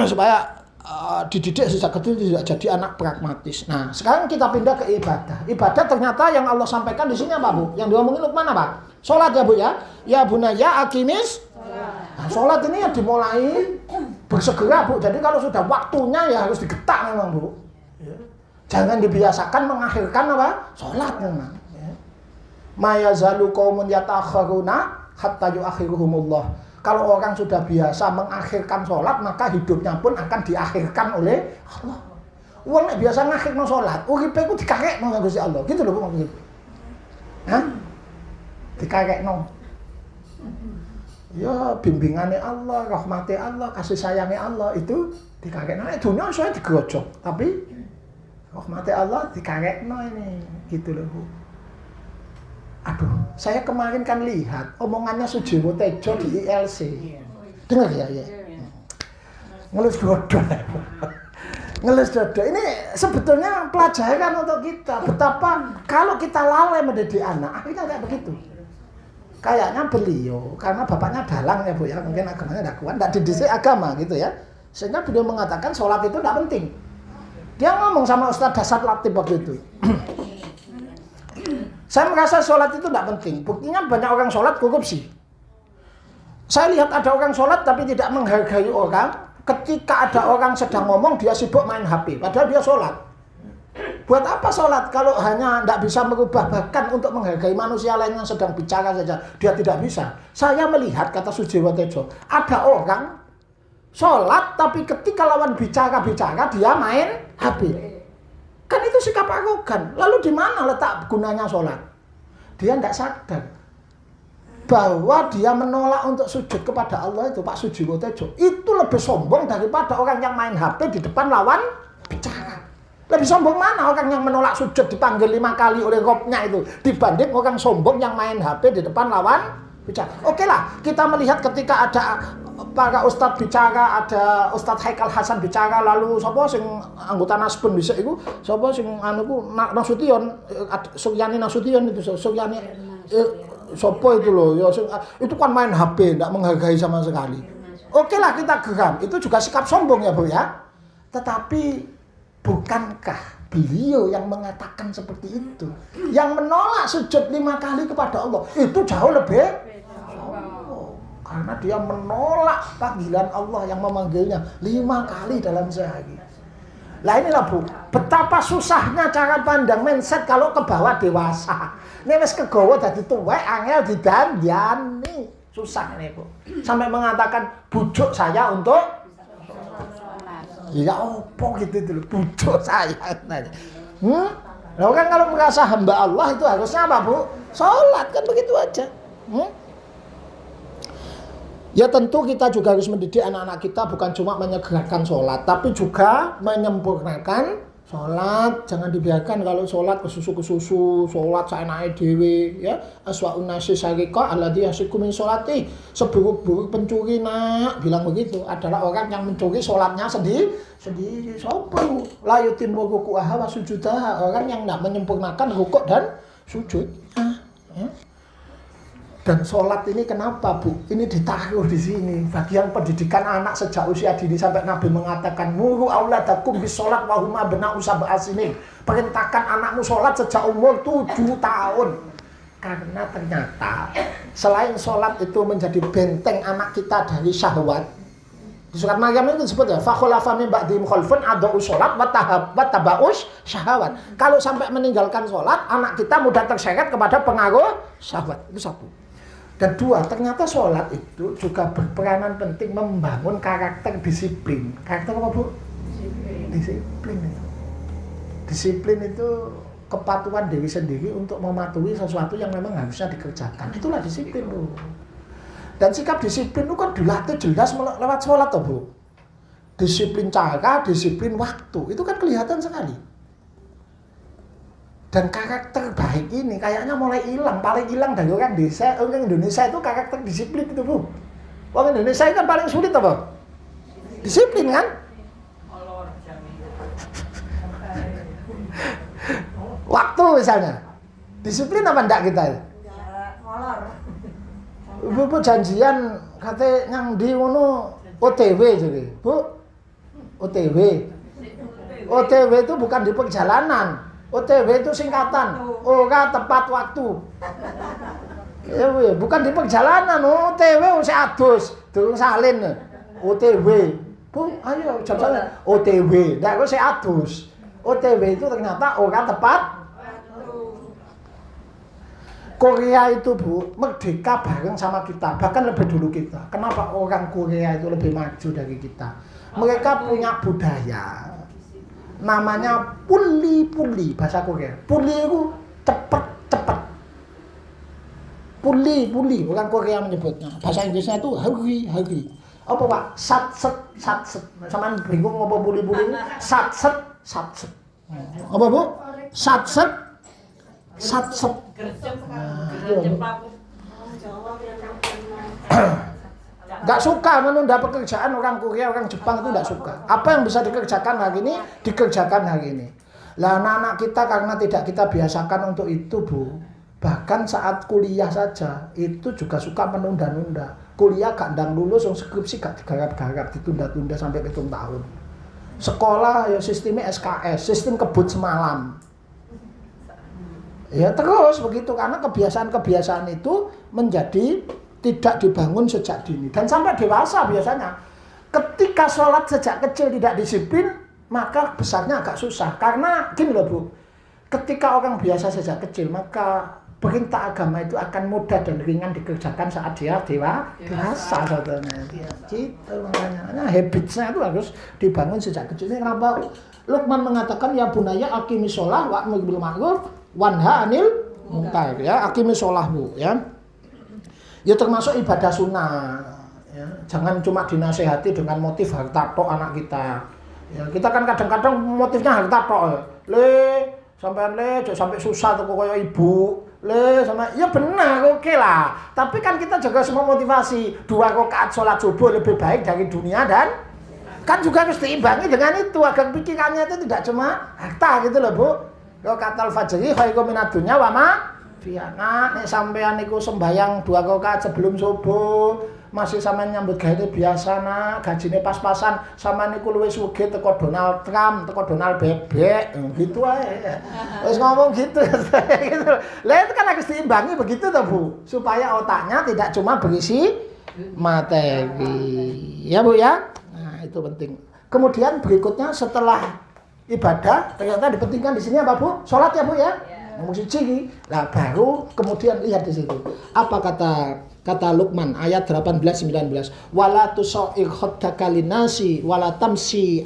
supaya dididik sejak kecil tidak jadi anak pragmatis. Nah sekarang kita pindah ke ibadah. Ibadah ternyata yang Allah sampaikan di sini apa Bu? Yang diomongin Luqman apa? Sholat ya Bu ya. Ya bunayya aqimis. Nah, sholat ini yang dimulai bersegera Bu. Jadi kalau sudah waktunya ya harus digetak memang Bu. Ya. Jangan dibiasakan mengakhirkan apa? Sholat memang. Ya. Ma yazalu qaumun yatakharuna hatta yuakhiruhumullah. Kalau orang sudah biasa mengakhirkan sholat maka hidupnya pun akan diakhirkan oleh Allah. Wong nek biasa ngakhirno sholat, uripe ku dikakekno karo Gusti Allah. Gitu lho Bu maksud. Hah? Dikakekno. Ya bimbingannya Allah, rahmati Allah, kasih sayangnya Allah itu dikakekno. Dunia saya digrojok, tapi rahmati Allah dikakekno ini. Gitu loh Bu. Aduh, saya kemarin kan lihat omongannya Sujiwo Tejo di ILC. Dengar ya, ya. Ngelus dodo. Ngelus dodo. Ini sebetulnya pelajaran untuk kita. Betapa kalau kita lalai mendidik anak, akhirnya kayak begitu. Kayaknya beliau, karena bapaknya dalang ya Bu ya, mungkin agamanya tidak kuat, tidak dididik agama gitu ya. Sehingga beliau mengatakan sholat itu tidak penting. Dia ngomong sama Ustadz Dasar Latif waktu itu. Saya merasa sholat itu tidak penting. Buktinya banyak orang sholat korupsi. Saya lihat ada orang sholat tapi tidak menghargai orang. Ketika ada orang sedang ngomong, dia sibuk main HP. Padahal dia sholat. Buat apa sholat kalau hanya tidak bisa merubah, bahkan untuk menghargai manusia lain yang sedang bicara saja dia tidak bisa. Saya melihat, kata Sujiwo Tejo, ada orang sholat tapi ketika lawan bicara dia main HP. Kan itu sikap arogan. Lalu di mana letak gunanya sholat? Dia tidak sadar bahwa dia menolak untuk sujud kepada Allah itu, Pak Sujiwo Tejo, itu lebih sombong daripada orang yang main HP di depan lawan bicara. Lebih sombong mana orang yang menolak sujud dipanggil 5 kali oleh Robnya itu dibanding orang sombong yang main HP di depan lawan bicara. Oke lah, kita melihat ketika ada para ustadz bicara, ada Ustadz Haikal Hasan bicara, lalu sapa sing anggota Nasbun bisa itu, sapa sing anuku Nasution, Suryani Nasution itu, Suryani sapa itu loh, ya itu kan main HP, tidak menghargai sama sekali. Oke lah, kita geram, itu juga sikap sombong ya Bu ya. Tetapi bukankah beliau yang mengatakan seperti itu, yang menolak sujud 5 kali kepada Allah, itu jauh lebih sombong, karena dia menolak panggilan Allah yang memanggilnya 5 kali dalam sehari. Lah inilah Bu, betapa susahnya cara pandang mindset kalau ke bawah dewasa. Ini wis kegawa dadi tuwek angel didandani. Susah ini Bu. Sampai mengatakan bujuk saya untuk ya opo gitu itu, bujuk saya. Nah, kan kalau merasa hamba Allah itu harusnya apa Bu? Sholat, kan begitu aja. Ya tentu kita juga harus mendidik anak-anak kita bukan cuma menyegerakan sholat, tapi juga menyempurnakan sholat. Jangan dibiarkan kalau sholat kesusu, sholat saenake dhewe ya. Aswa'un nasi sariqa alladzi yasiku min sholati. Seburuk-buruk pencuri nak bilang begitu adalah orang yang mencuri sholatnya sendiri. Sapa la yutimmu ruku'aha wa sujudaha, orang yang tidak menyempurnakan rukuk dan sujud. Ya. Dan sholat ini kenapa Bu? Ini ditaruh di sini. Bagian pendidikan anak sejak usia dini sampai Nabi mengatakan muru auladakum bis sholat wa huma abna'u sab'a sinin. Perintahkan anakmu sholat sejak umur 7 tahun. Karena ternyata selain sholat itu menjadi benteng anak kita dari syahwat. Di surat Maryam itu disebut ya, fa khalafa min ba'dihim khalfun adaa'u sholat wa taba'us syahwat. Kalau sampai meninggalkan sholat, anak kita mudah terseret kepada pengaruh syahwat. Itu satu. Dan dua, ternyata sholat itu juga berperanan penting membangun karakter disiplin. Karakter apa Bu? Disiplin itu. Disiplin itu kepatuhan diri sendiri untuk mematuhi sesuatu yang memang harusnya dikerjakan. Itulah disiplin Bu. Dan sikap disiplin itu kan dilatih jelas lewat sholat toh Bu. Disiplin cara, disiplin waktu, itu kan kelihatan sekali. Dan karakter baik ini kayaknya mulai hilang, paling hilang dari orang desa, orang Indonesia itu karakter disiplin itu Bu. Orang Indonesia itu kan paling sulit apa? Disiplin kan? Waktu misalnya, disiplin apa enggak kita? Bu janjian kate nyang ndi ngono OTW jadi. Bu, OTW itu bukan di perjalanan. OTW itu singkatan, ora tepat waktu. Ya, bukan di perjalanan, OTW wis adus, durung salin. OTW. Bu, ayo jam sana. OTW, ndak kok sik adus. OTW itu ternyata ora tepat. Korea itu Bu, merdeka bareng sama kita, bahkan lebih dulu kita. Kenapa orang Korea itu lebih maju dari kita? Mereka punya budaya. Namanya puli bahasa Korea. Puli itu cepet. Puli orang Korea menyebutnya. Bahasa Inggrisnya itu hari. Apa Pak? Satset. Sama bingung apa puli satset. Apa Bu? Satset. Nggak suka menunda pekerjaan orang Korea, orang Jepang itu nggak suka. Apa yang bisa dikerjakan hari ini, dikerjakan hari ini. Lah anak-anak kita karena tidak kita biasakan untuk itu, Bu. Bahkan saat kuliah saja, itu juga suka menunda-nunda. Kuliah gak ndang lulus, skripsi gak digarap-garap, ditunda-tunda sampai 7 tahun. Sekolah ya sistemnya SKS, sistem kebut semalam. Ya terus begitu, karena kebiasaan-kebiasaan itu menjadi tidak dibangun sejak dini dan sampai dewasa biasanya. Ketika sholat sejak kecil tidak disiplin, maka besarnya agak susah. Karena gini loh Bu, ketika orang biasa sejak kecil, maka perintah agama itu akan mudah dan ringan dikerjakan saat dia dewasa sebetulnya. Gitu makanya habitsnya itu harus dibangun sejak kecil. Ini kenapa Luqman mengatakan ya bunaya aqimi sholah wa'mur bil ma'ruf wanha 'anil munkar, ya aqimi sholahmu, ya. Ya termasuk ibadah sunnah, ya. Jangan cuma dinasehati dengan motif harta tok anak kita. Ya, kita kan kadang-kadang motifnya harta tok. Sampai susah tuh koyo ibu. Sama ya benar, oke lah. Tapi kan kita juga semua motivasi 2 rakaat sholat subuh lebih baik dari dunia dan kan juga harus diimbangi dengan itu agar pikirannya itu tidak cuma harta gitu loh Bu. Rakaatul fajri khairum minad dunya wa ma fiha. Nek sampean niku sembayang 2 rakaat sebelum subuh, masih sampean nyambut gawe biasa nak, gajine pas-pasan, sampean niku luwih sugih teko Donald Trump, teko Donald Bebek, gitu ae. Wis ngomong gitu. Gitu. Lah itu kan harus diimbangi begitu toh Bu, supaya otaknya tidak cuma berisi materi. Ya Bu ya. Nah, itu penting. Kemudian berikutnya setelah ibadah ternyata dipentingkan di sini apa Bu? Salat ya Bu ya. Nomor 1. Nah, baru kemudian lihat di situ. Apa kata Luqman ayat 18-19. Wala tusair khaddaka linnasi wala tamsi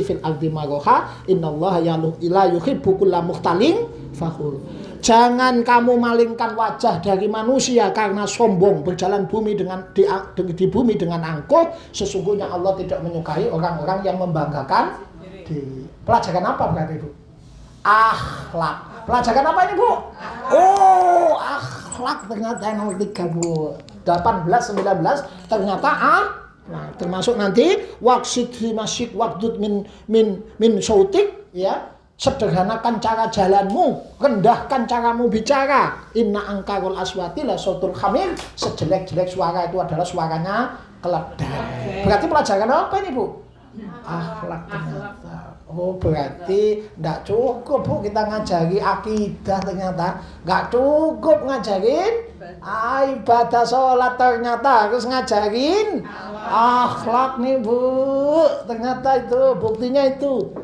fil ardi maraha innallaha la yuhibbu kulla mukhtalin fakhur. Jangan kamu malingkan wajah dari manusia karena sombong berjalan bumi di bumi dengan angkuh. Sesungguhnya Allah tidak menyukai orang-orang yang membanggakan diri. Pelajaran apa berarti Bu? Akhlak. Pelajaran apa ini Bu? Oh, akhlak ternyata nomor 3 Bu. 18-19 ternyata nah, termasuk nanti waqsid masyik waqdud min sautik, ya. Sederhanakan cara jalanmu, rendahkan caramu bicara. Inna angkarul aswati la sautul khamir. Sejelek-jelek suara itu adalah suaranya keledai. Berarti pelajaran apa ini Bu? Akhlak ternyata. Oh berarti tidak cukup Bu kita ngajari akidah ternyata. Nggak cukup ngajarin ibadah sholat, ternyata harus ngajarin akhlak nih Bu. Ternyata itu buktinya itu.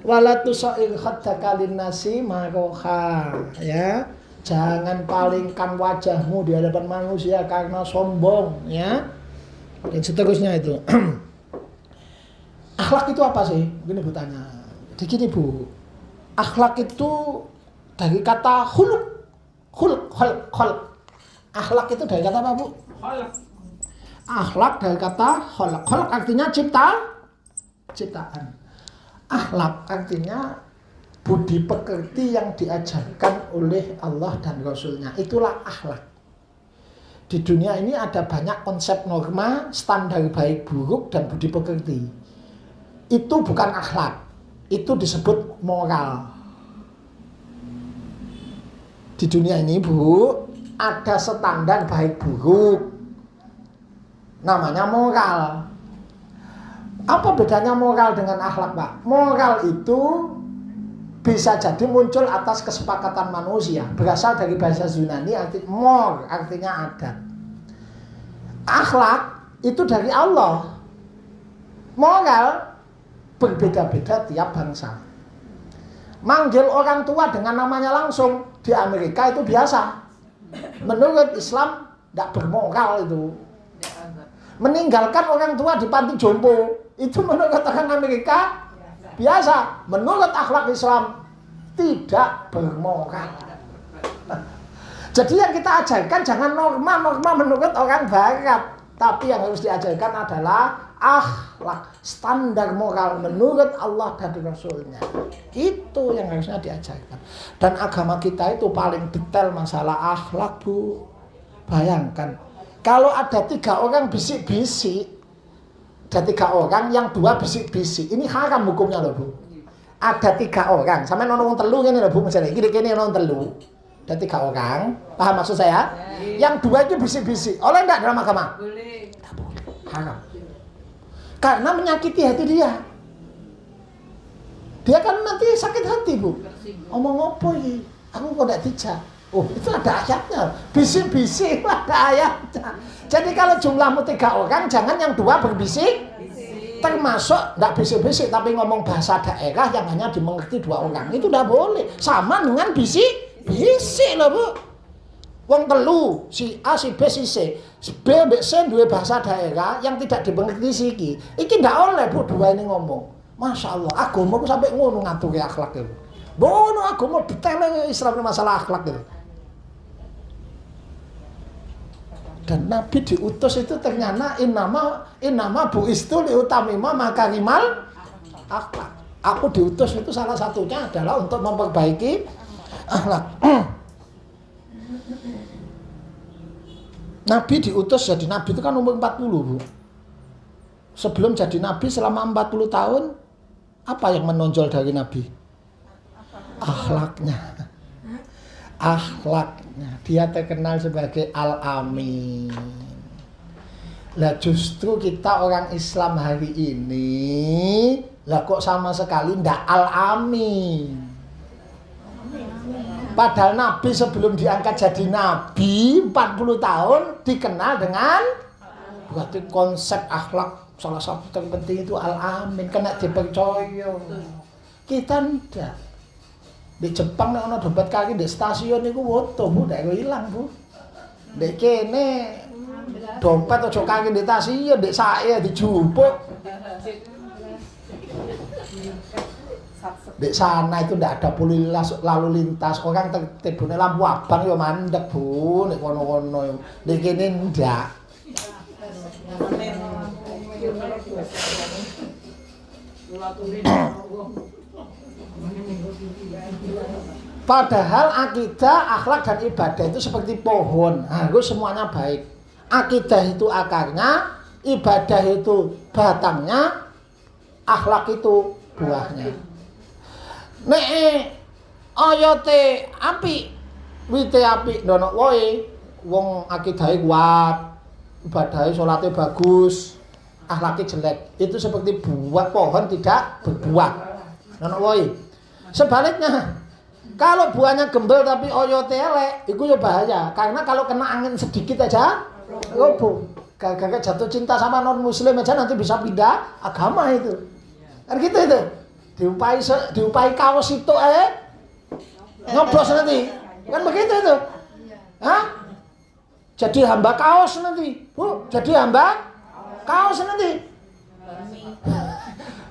Wala tusair khaddaka linnasi maraha, ya. Jangan palingkan wajahmu di hadapan manusia karena sombong, ya. Dan seterusnya itu. Akhlak itu apa sih? Begini Bu tanya. Begini Bu. Akhlak itu dari kata khuluq. Akhlak itu dari kata apa Bu? Akhlak dari kata khalaq. Khalaq artinya ciptaan. Akhlak artinya budi pekerti yang diajarkan oleh Allah dan Rasulnya. Itulah akhlak. Di dunia ini ada banyak konsep norma, standar baik buruk dan budi pekerti. Itu bukan akhlak, itu disebut moral. Di dunia ini Bu, ada standar baik buruk, namanya moral. Apa bedanya moral dengan akhlak Pak? Moral itu bisa jadi muncul atas kesepakatan manusia, berasal dari bahasa Yunani, artinya adat. Akhlak itu dari Allah. Moral berbeda-beda tiap bangsa. Manggil orang tua dengan namanya langsung di Amerika itu biasa. Menurut Islam tidak bermoral itu. Meninggalkan orang tua di panti jompo itu menurut orang Amerika biasa. Menurut akhlak Islam tidak bermoral. Jadi yang kita ajarkan jangan norma menurut orang Barat, tapi yang harus diajarkan adalah akhlak, standar moral menurut Allah dan Rasulnya. Itu yang harusnya diajarkan. Dan agama kita itu paling detail masalah akhlak Bu. Bayangkan, Kalau ada 3 orang bisik-bisik, ada 3 orang, yang 2 bisik-bisik, ini haram hukumnya loh Bu. Ada 3 orang, sampai nonton telu ini loh Bu, misalnya gini nonton telu, ada 3 orang, paham maksud saya? Yang 2 itu bisik-bisik, oleh enggak dalam agama? Boleh. Enggak boleh, haram. Karena menyakiti hati dia. Dia kan nanti sakit hati Bu. Omong apa ini? Aku kok tidak dijak. Oh itu ada ayatnya. Bisik-bisik ada ayatnya. Jadi kalau jumlahmu 3 orang, jangan yang 2 berbisik. Termasuk tidak bisik-bisik tapi ngomong bahasa daerah yang hanya dimengerti 2 orang. Itu tidak boleh. Sama dengan bisik loh Bu. Wong telu, si A, si B, si C. B, B, C dua bahasa daerah yang tidak dimengerti siki. Iki tidak oleh Bu 2 ini ngomong. Masya Allah, agamaku sampai ngono ngatur ke akhlak itu. Bono agama detail Islam masalah akhlak itu. Dan Nabi diutus itu ternyata innama bu'istu liutamima makarimal akhlak. Aku diutus itu salah satunya adalah untuk memperbaiki akhlak. Nabi diutus jadi Nabi itu kan umur 40 Bu. Sebelum jadi Nabi selama 40 tahun, apa yang menonjol dari Nabi? Akhlaknya. Akhlaknya. Dia terkenal sebagai Al-Amin. Lah justru kita orang Islam hari ini, lah kok sama sekali ndak Al-Amin. Padahal Nabi sebelum diangkat jadi Nabi 40 tahun dikenal dengan berarti konsep akhlak salah satu terpenting itu Al-Amin, kena dipercaya. Kita ndak. Di Jepang nek ana dompet kaki di stasiun niku foto Bu, ndak ilang Bu. Ndek kene dompet aja kaki di stasiun, ndek saya dijupuk. Di sana itu ndak ada lalu lintas, orang tertibune lampu abang yo mandek Bu, nek kono-kono. Ndek kene ndak. Padahal akidah, akhlak dan ibadah itu seperti pohon, harus semuanya baik. Akidah itu akarnya, ibadah itu batangnya, akhlak itu buahnya. Nek oyote apik, wite apik ndono wae, wong akidahe kuat, ibadahe salate bagus, akhlake jelek. Itu seperti buah pohon tidak berbuah. Ndono wae. Sebaliknya, kalau buahnya gembel tapi oyote elek, itu ya bahaya. Karena kalau kena angin sedikit aja, roboh. Gara-gara jatuh cinta sama non muslim aja nanti bisa pindah agama itu. Kan gitu itu. Diupai kaos itu nyoblos nanti. Kan begitu itu. Hah? Jadi hamba kaos nanti. Bu, jadi hamba kaos nanti.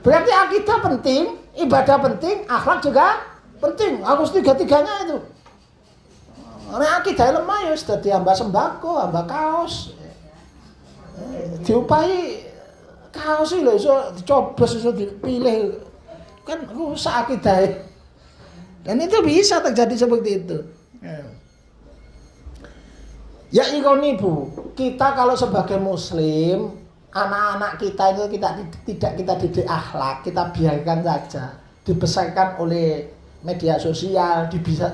Berarti akidah penting, ibadah penting, akhlak juga penting. Harus 3-3-nya itu. Nek akidah lemah ya wis dadi hamba sembako, hamba kaos. Diupahi kaos iki lho iso dicoblos, iso dipilih. Kan rusak akidah. Dan itu bisa terjadi seperti itu. Ya ironi Bu, kita kalau sebagai muslim, anak-anak kita itu tidak kita didik akhlak, kita biarkan saja. Dibesarkan oleh media sosial,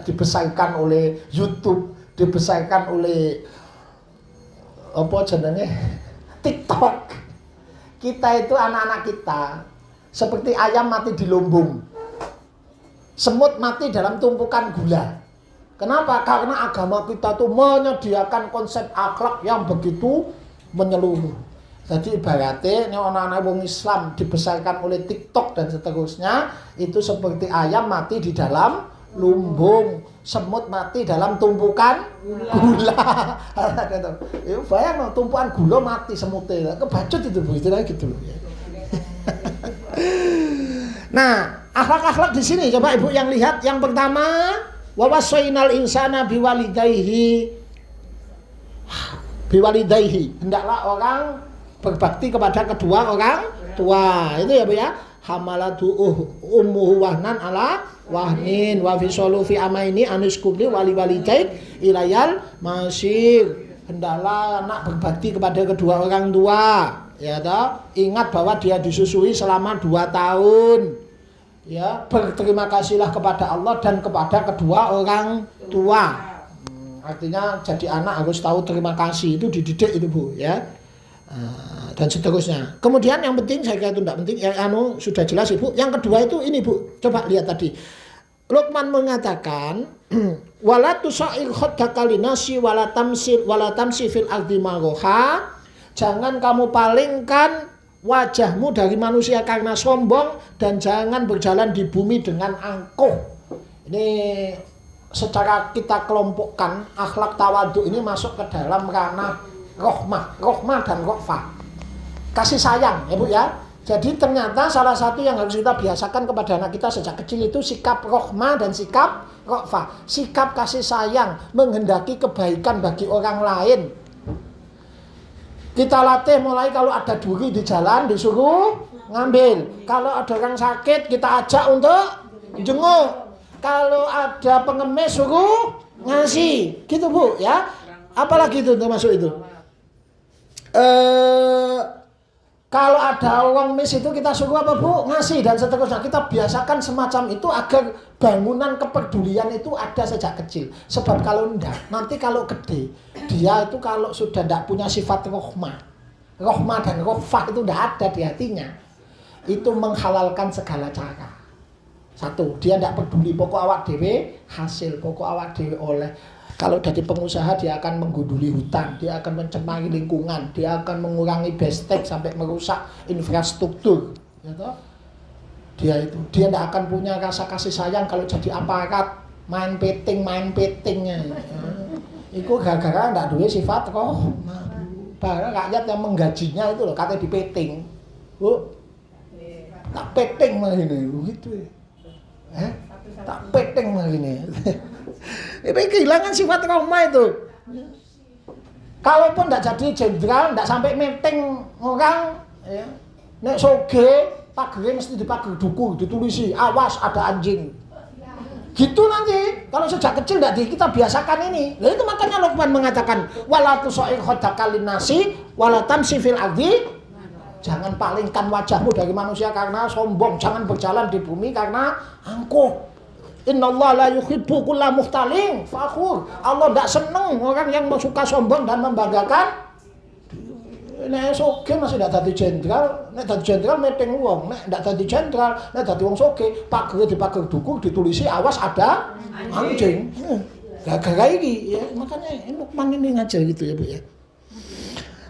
dibesarkan oleh YouTube, dibesarkan oleh apa jenenge TikTok. Kita itu anak-anak kita seperti ayam mati di lumbung, semut mati dalam tumpukan gula. Kenapa? Karena agama kita tuh menyediakan konsep akhlak yang begitu menyeluruh. Jadi ibaratnya ini anak-anak wong Islam dibesarkan oleh TikTok dan seterusnya, itu seperti ayam mati di dalam lumbung, semut mati dalam tumpukan gula. Itu bayang tumpukan gula mati semutnya, kebacut itu Bu, istilahnya gitu loh ya. Nah, akhlak-akhlak di sini coba Ibu yang lihat. Yang pertama, wa wasainal insana biwalidayhi. Hendaklah orang berbakti kepada kedua orang tua. Itu ya Bu ya. Hamalatu ummuhu wahnan ala wahnin wa fisalu fi amaini anuskubli wali walidaik ilayal masir. hendaklah anak berbakti kepada kedua orang tua, ya toh. Ingat bahwa dia disusui selama 2 tahun. Ya, berterima kasihlah kepada Allah dan kepada kedua orang tua. Artinya jadi anak harus tahu terima kasih, itu dididik itu Bu, ya. Dan seterusnya. Kemudian yang penting, saya kira itu tidak penting, sudah jelas Ibu. Yang kedua itu ini Bu, coba lihat tadi. Luqman mengatakan, wala tusair khaddaka linasi wala tamsi fil ardi maroha. Jangan kamu palingkan wajahmu dari manusia karena sombong, dan jangan berjalan di bumi dengan angkuh. Ini secara kita kelompokkan, akhlak tawadhu ini masuk ke dalam ranah rohmah dan rofah, kasih sayang ya Bu ya. Jadi ternyata salah satu yang harus kita biasakan kepada anak kita sejak kecil itu sikap rohmah dan sikap rofah, sikap kasih sayang, menghendaki kebaikan bagi orang lain. Kita latih mulai kalau ada duri di jalan disuruh ngambil, kalau ada orang sakit kita ajak untuk jenguk, kalau ada pengemis suruh ngasih, gitu Bu ya. Apalagi itu termasuk itu. Kalau ada orang mis itu kita suruh apa Bu? Ngasih dan seterusnya. Kita biasakan semacam itu agar bangunan kepedulian itu ada sejak kecil. Sebab kalau enggak, nanti kalau gede, dia itu kalau sudah enggak punya sifat rohmah dan rofah itu enggak ada di hatinya, itu menghalalkan segala cara. Satu, dia enggak peduli pokok awak dhewe hasil, pokok awak dhewe oleh. Kalau dari pengusaha dia akan menggunduli hutan, dia akan mencemari lingkungan, dia akan mengurangi bestek sampai merusak infrastruktur. Ya toh? Dia tidak akan punya rasa kasih sayang kalau jadi aparat, main petingnya. Itu gara-gara tidak duwe sifat rohmah. Bahkan rakyat yang menggajinya itu loh katanya dipeting. Bu, tak peting mah ini, begitu. Tak peting mah ini. Itu kehilangan sifat rohmah itu. Kalaupun tidak jadi jenderal, tidak sampai meeting orang, ya. Nek soge, pagernya mesti dipager duku, ditulisi, awas ada anjing. Gitu nanti. Kalau sejak kecil tidak kita biasakan ini. Nah, itu makanya Luqman mengatakan, wala tusair khaddaka linnasi wala tamsi fil ardi. Jangan palingkan wajahmu dari manusia karena sombong, jangan berjalan di bumi karena angkuh. Innallaha la yuhibbu kulla mukhtalin fakhur. Allah tidak senang orang yang suka sombong dan membanggakan. Nek soge masih tidak jadi jenderal, nek jadi jenderal meeting wong, nek tidak jadi jenderal, nek jadi wong soge, pager dipager duku ditulisi awas ada anjing. Gara-gara ini ya, makanya Luqman ini ngajar gitu ya Bu ya.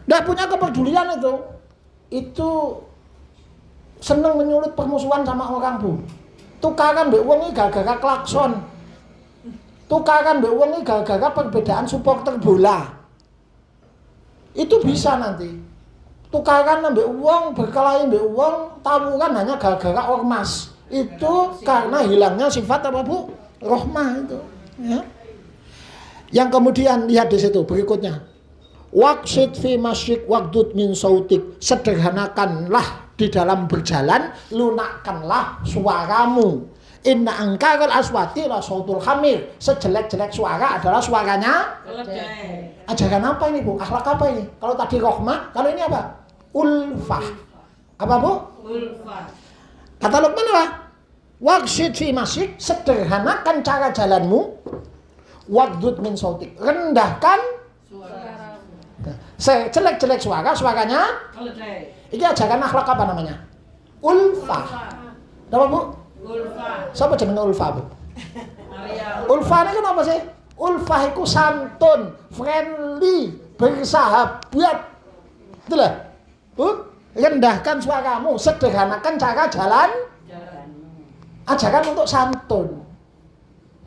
Tidak punya kepedulian itu senang menyulut permusuhan sama orang Bu. Tukaran mbek wong iki gara-gara klakson. Tukaran mbek wong iki gara-gara perbedaan supporter bola. Itu bisa nanti. Tukaran mbek wong, berkelahi mbek wong, tawuran hanya gara-gara ormas. Itu karena hilangnya sifat apa Bu? Rohmah itu, ya. Yang kemudian lihat di situ berikutnya. Waqsid fi masyik waqdud min sautik. Sederhanakanlah di dalam berjalan, lunakkanlah suaramu. Inna angkarul aswati la sautul hamir. Sejelek-jelek suara adalah suaranya keledai. Ajaran apa ini Bu? Akhlak apa ini? Kalau tadi rohmah, kalau ini apa? Ulfah. Apa Bu? Ulfah. Kata Luqman apa? Waqsid fi masyik, sederhanakan cara jalanmu. Waqdud min sautik. Rendahkan suara. Sejelek-jelek suaranya keledai. Ini ajaran akhlak apa namanya? Ulfah. Apa Bu? Ulfah. Siapa jenenge Ulfah Bu? Ulfah ini kan apa sih? Ulfah itu santun, friendly, bersahabat. Itulah. Bu, rendahkan suaramu, sederhanakan cara jalan. Ajaran untuk santun,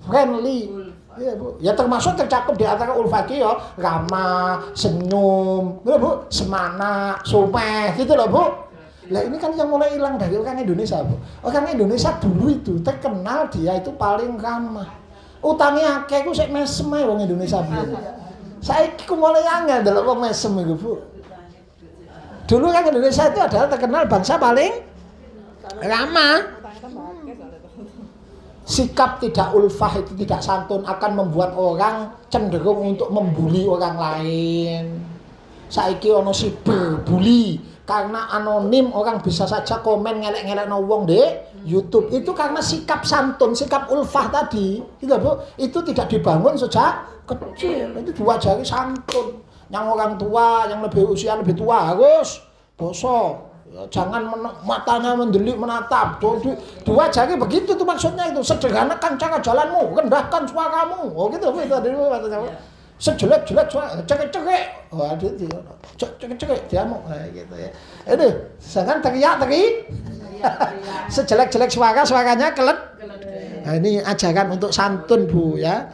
friendly. Ya Bu, ya termasuk tercakup di antara ulfah ya, ramah, senyum, ya Bu, semana, sumeh, gitu loh Bu. Lah ini kan yang mulai hilang dari orang Indonesia Bu. Orang Indonesia dulu itu terkenal dia itu paling ramah. Utangnya akeh ku sik mesem ae wong Indonesia Bu. Saiki ku mulai angel delok wong mesem iku Bu. Dulu kan Indonesia itu adalah terkenal bangsa paling ramah. sikap tidak ulfah itu tidak santun akan membuat orang cenderung untuk membuli orang lain. Saiki ono cyberbully karena anonim orang bisa saja komen ngelek-ngelek wong di YouTube. Itu karena sikap santun, sikap ulfah tadi, gitu Bu. Itu tidak dibangun sejak kecil. Itu diwajari santun. Yang orang tua, yang lebih usia lebih tua harus boso. Jangan matanya mendelik menatap. Diwajari begitu tuh maksudnya itu. Sederhanakan cara jalanmu, rendahkan suaramu. Oh gitu Bu, itu tadi maksudnya. Sejelek-jelek suara, cekek-cekek. Wah, cekek-cekek dia mau gitu ya. Aduh, jangan teriak-teriak. Sejelek-jelek suaranya kelet. Nah, ini ajaran untuk santun Bu ya.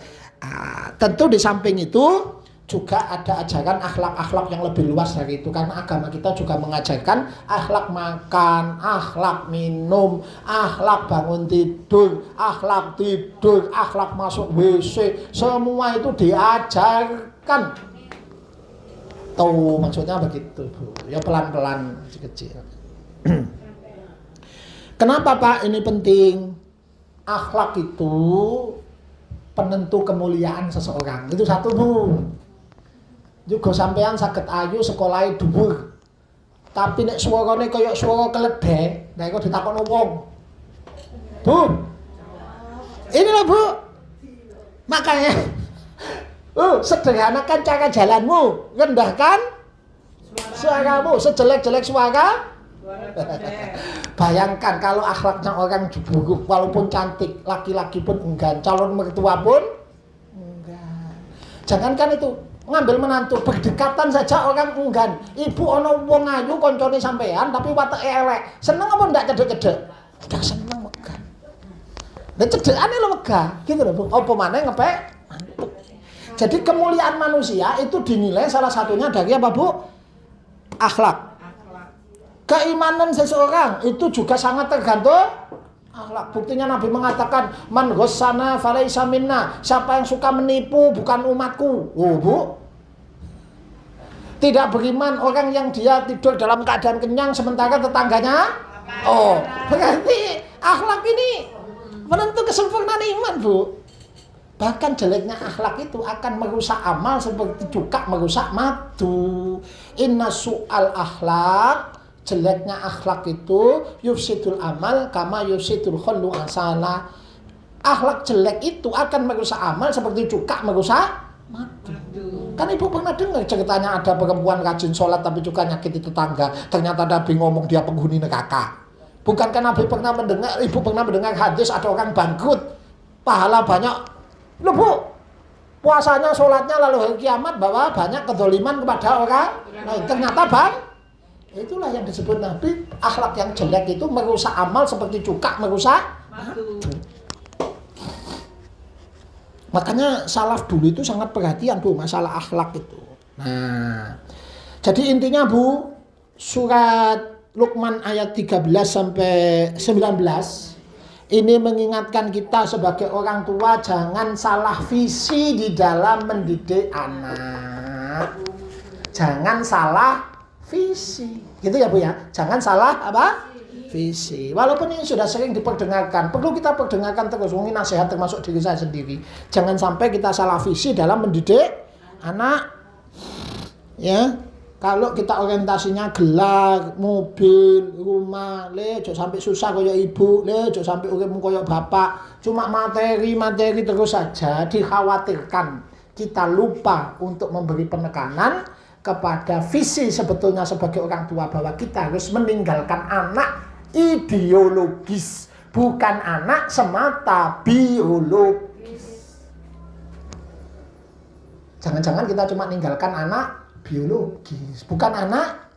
Tentu di samping itu juga ada ajaran akhlak-akhlak yang lebih luas dari itu, karena agama kita juga mengajarkan akhlak makan, akhlak minum, akhlak bangun tidur, akhlak masuk WC, semua itu diajarkan. Tuh maksudnya begitu Bu, ya pelan-pelan kecil. Kenapa Pak ini penting? Akhlak itu penentu kemuliaan seseorang. Itu satu Bu. Juga sampean saged ayu sekolahe dhuwur. Tapi nek swarane kaya swara keledai, nek kok ditakokno wong. Bu. Ini loh Bu. Makanya sederhanakan cara jalanmu, rendahkan suaramu, sejelek-jelek suara. Bayangkan kalau akhlaknya orang buruk, walaupun cantik, laki-laki pun enggan, calon mertua pun enggan. Jangankan itu, ngambil menantu, berdekatan saja orang enggan. Ibu ono wong ayu koncone sampean tapi wateke elek. Seneng apa ndak cedek-cedek? Ndak seneng megah. Lah cedekane lho megah, gitu lho Bu. Apa maneh ngepek mantu. Jadi kemuliaan manusia itu dinilai salah satunya dari apa Bu? Akhlak. Keimanan seseorang itu juga sangat tergantung akhlak. Buktinya Nabi mengatakan, man ghassana falaisa minna. Siapa yang suka menipu bukan umatku. Oh Bu. Tidak beriman orang yang dia tidur dalam keadaan kenyang sementara tetangganya. Oh, berarti akhlak ini menentu kesempurnaan iman Bu. Bahkan jeleknya akhlak itu akan merusak amal seperti cuka merusak madu. Inna su'al akhlak, jeleknya akhlak itu yufsidul amal kama yufsidul khallu asala. Akhlak jelek itu akan merusak amal seperti cuka merusak madu. Kan Ibu pernah dengar ceritanya ada perempuan rajin sholat tapi juga nyakiti tetangga. Ternyata Nabi ngomong dia penghuni neraka. Bukankah Nabi pernah mendengar, Ibu pernah mendengar hadis ada orang bangkrut, pahala banyak. Loh Bu, puasanya, sholatnya, lalu hari kiamat bahwa banyak kedoliman kepada orang. Nah, ternyata Bang, itulah yang disebut Nabi, akhlak yang jelek itu merusak amal seperti cuka merusak madu. Makanya salaf dulu itu sangat perhatian Bu masalah akhlak itu. Nah, jadi intinya Bu, surat Luqman ayat 13 sampai 19 ini mengingatkan kita sebagai orang tua jangan salah visi di dalam mendidik anak. Jangan salah visi. Gitu ya Bu ya. Jangan salah apa? Visi. Walaupun ini sudah sering diperdengarkan, perlu kita perdengarkan terus. Ini nasihat termasuk diri saya sendiri. Jangan sampai kita salah visi dalam mendidik anak. Ya. Kalau kita orientasinya gelar, mobil, rumah, jangan sampai susah kayak ibu, jangan sampai uripmu kayak bapak, cuma materi terus saja, dikhawatirkan kita lupa untuk memberi penekanan kepada visi sebetulnya sebagai orang tua bahwa kita harus meninggalkan anak ideologis, bukan anak semata biologis. Jangan-jangan kita cuma meninggalkan anak biologis, bukan anak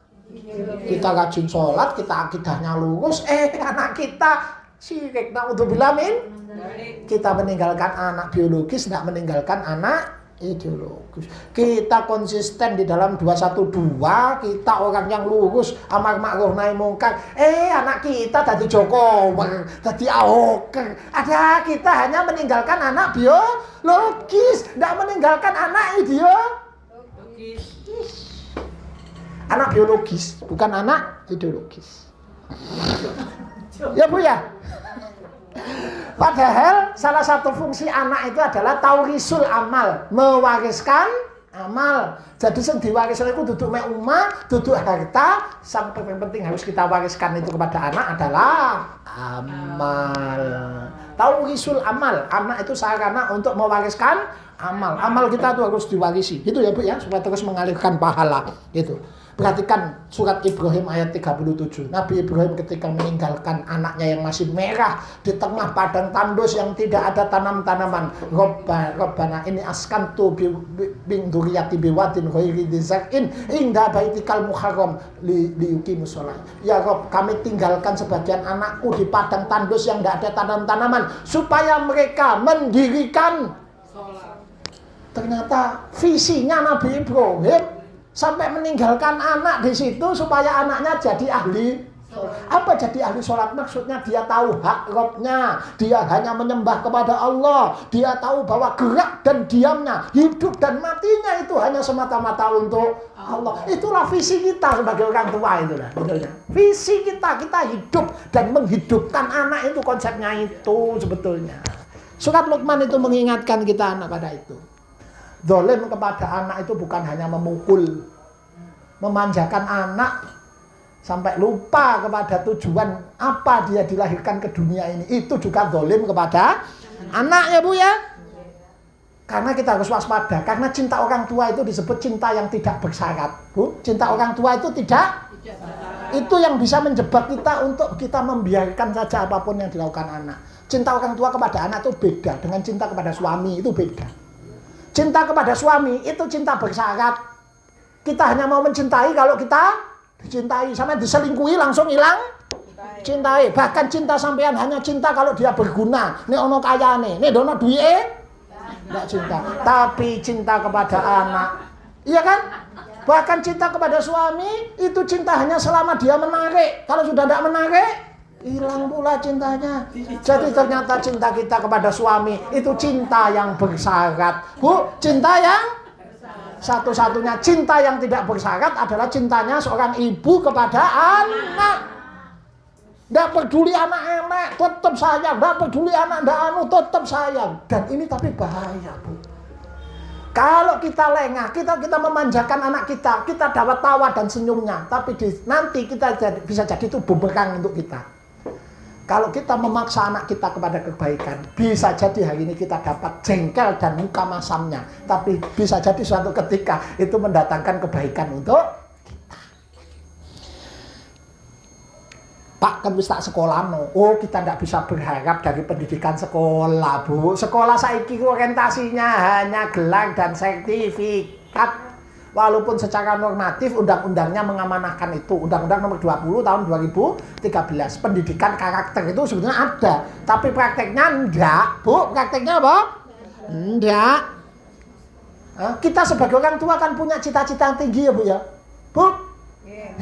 kita rajin sholat, kita akidahnya lurus, anak kita syirik, naudzubillah min. Kita meninggalkan anak biologis, tidak meninggalkan anak ideologis. Kita konsisten di dalam 212, kita orang yang lurus, amar ma'ruf nahi mungkar. Anak kita tadi Jokowi, tadi Ahoker. Ada kita hanya meninggalkan anak biologis, tidak meninggalkan anak ideologis. Anak biologis, bukan anak ideologis. Ya Bu ya. Padahal salah satu fungsi anak itu adalah taurisul amal, mewariskan amal. Jadi sing diwariskan itu duduk mek omah, duduk harta, sampai yang penting harus kita wariskan itu kepada anak adalah amal. Taurisul amal, anak itu sarana untuk mewariskan amal. Amal kita itu harus diwarisi. Itu ya Bu ya, supaya terus mengalirkan pahala. Itu. Perhatikan surat Ibrahim ayat 37. Nabi Ibrahim ketika meninggalkan anaknya yang masih merah di tengah padang tandus yang tidak ada tanam-tanaman. Rabbana ini askantu bin duriyati biwadin ghairi dzar'in inda baitikal muharram liyuqimus shalah. Ya Rabb, kami tinggalkan sebagian anakku di padang tandus yang tidak ada tanam-tanaman supaya mereka mendirikan sholat. Ternyata visinya Nabi Ibrahim sampai meninggalkan anak di situ supaya anaknya jadi ahli. Apa jadi ahli sholat? Maksudnya dia tahu hak Rabbnya, dia hanya menyembah kepada Allah, dia tahu bahwa gerak dan diamnya, hidup dan matinya itu hanya semata-mata untuk Allah. Itulah visi kita sebagai orang tua, itulah betulnya. Visi kita hidup dan menghidupkan anak, itu konsepnya itu sebetulnya. Surat Luqman itu mengingatkan kita anak pada itu. Zalim kepada anak itu bukan hanya memukul, memanjakan anak sampai lupa kepada tujuan apa dia dilahirkan ke dunia ini. Itu juga zalim kepada anak ya Bu ya. Karena kita harus waspada, karena cinta orang tua itu disebut cinta yang tidak bersyarat. Bu, cinta orang tua itu tidak, itu yang bisa menjebak kita untuk kita membiarkan saja apapun yang dilakukan anak. Cinta orang tua kepada anak itu beda dengan cinta kepada suami, itu beda. Cinta kepada suami itu cinta bersyarat. Kita hanya mau mencintai kalau kita dicintai. Sampai diselingkuhi langsung hilang cintai. Bahkan cinta sampean hanya cinta kalau dia berguna. Ini ono kayane, ini dono duwe, tidak cinta. Tapi cinta kepada anak, iya kan? Bahkan cinta kepada suami itu cinta hanya selama dia menarik. Kalau sudah tidak menarik, hilang pula cintanya. Jadi ternyata cinta kita kepada suami itu cinta yang bersyarat. Bu, cinta yang satu-satunya cinta yang tidak bersyarat adalah cintanya seorang ibu kepada anak. Tidak peduli anak-anak, tetap sayang. Tidak peduli anak, tetap sayang. Dan ini tapi bahaya, Bu. Kalau kita lengah, kita memanjakan anak kita dapat tawa dan senyumnya. Tapi nanti kita bisa jadi itu bumerang untuk kita. Kalau kita memaksa anak kita kepada kebaikan, bisa jadi hari ini kita dapat jengkel dan muka masamnya. Tapi bisa jadi suatu ketika itu mendatangkan kebaikan untuk kita. Pak, kan wis tak sekolah no. Oh, kita tidak bisa berharap dari pendidikan sekolah, Bu. Sekolah saiki orientasinya hanya gelar dan sertifikat. Walaupun secara normatif undang-undangnya mengamanahkan itu. Undang-undang nomor 20 tahun 2013. Pendidikan karakter itu sebetulnya ada. Tapi prakteknya enggak. Bu, prakteknya apa? Enggak. Kita sebagai orang tua kan punya cita-cita yang tinggi ya Bu ya. Bu,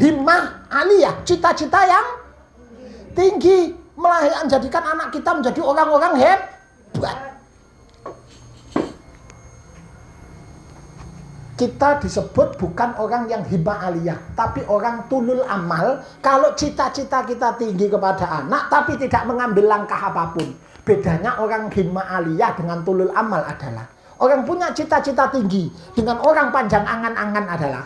himmah aliyah. Cita-cita yang tinggi. Menjadikan anak kita menjadi orang-orang hebat. Kita disebut bukan orang yang himmah aliyah, tapi orang tulul amal. Kalau cita-cita kita tinggi kepada anak, tapi tidak mengambil langkah apapun. Bedanya orang himmah aliyah dengan tulul amal adalah orang punya cita-cita tinggi dengan orang panjang angan-angan adalah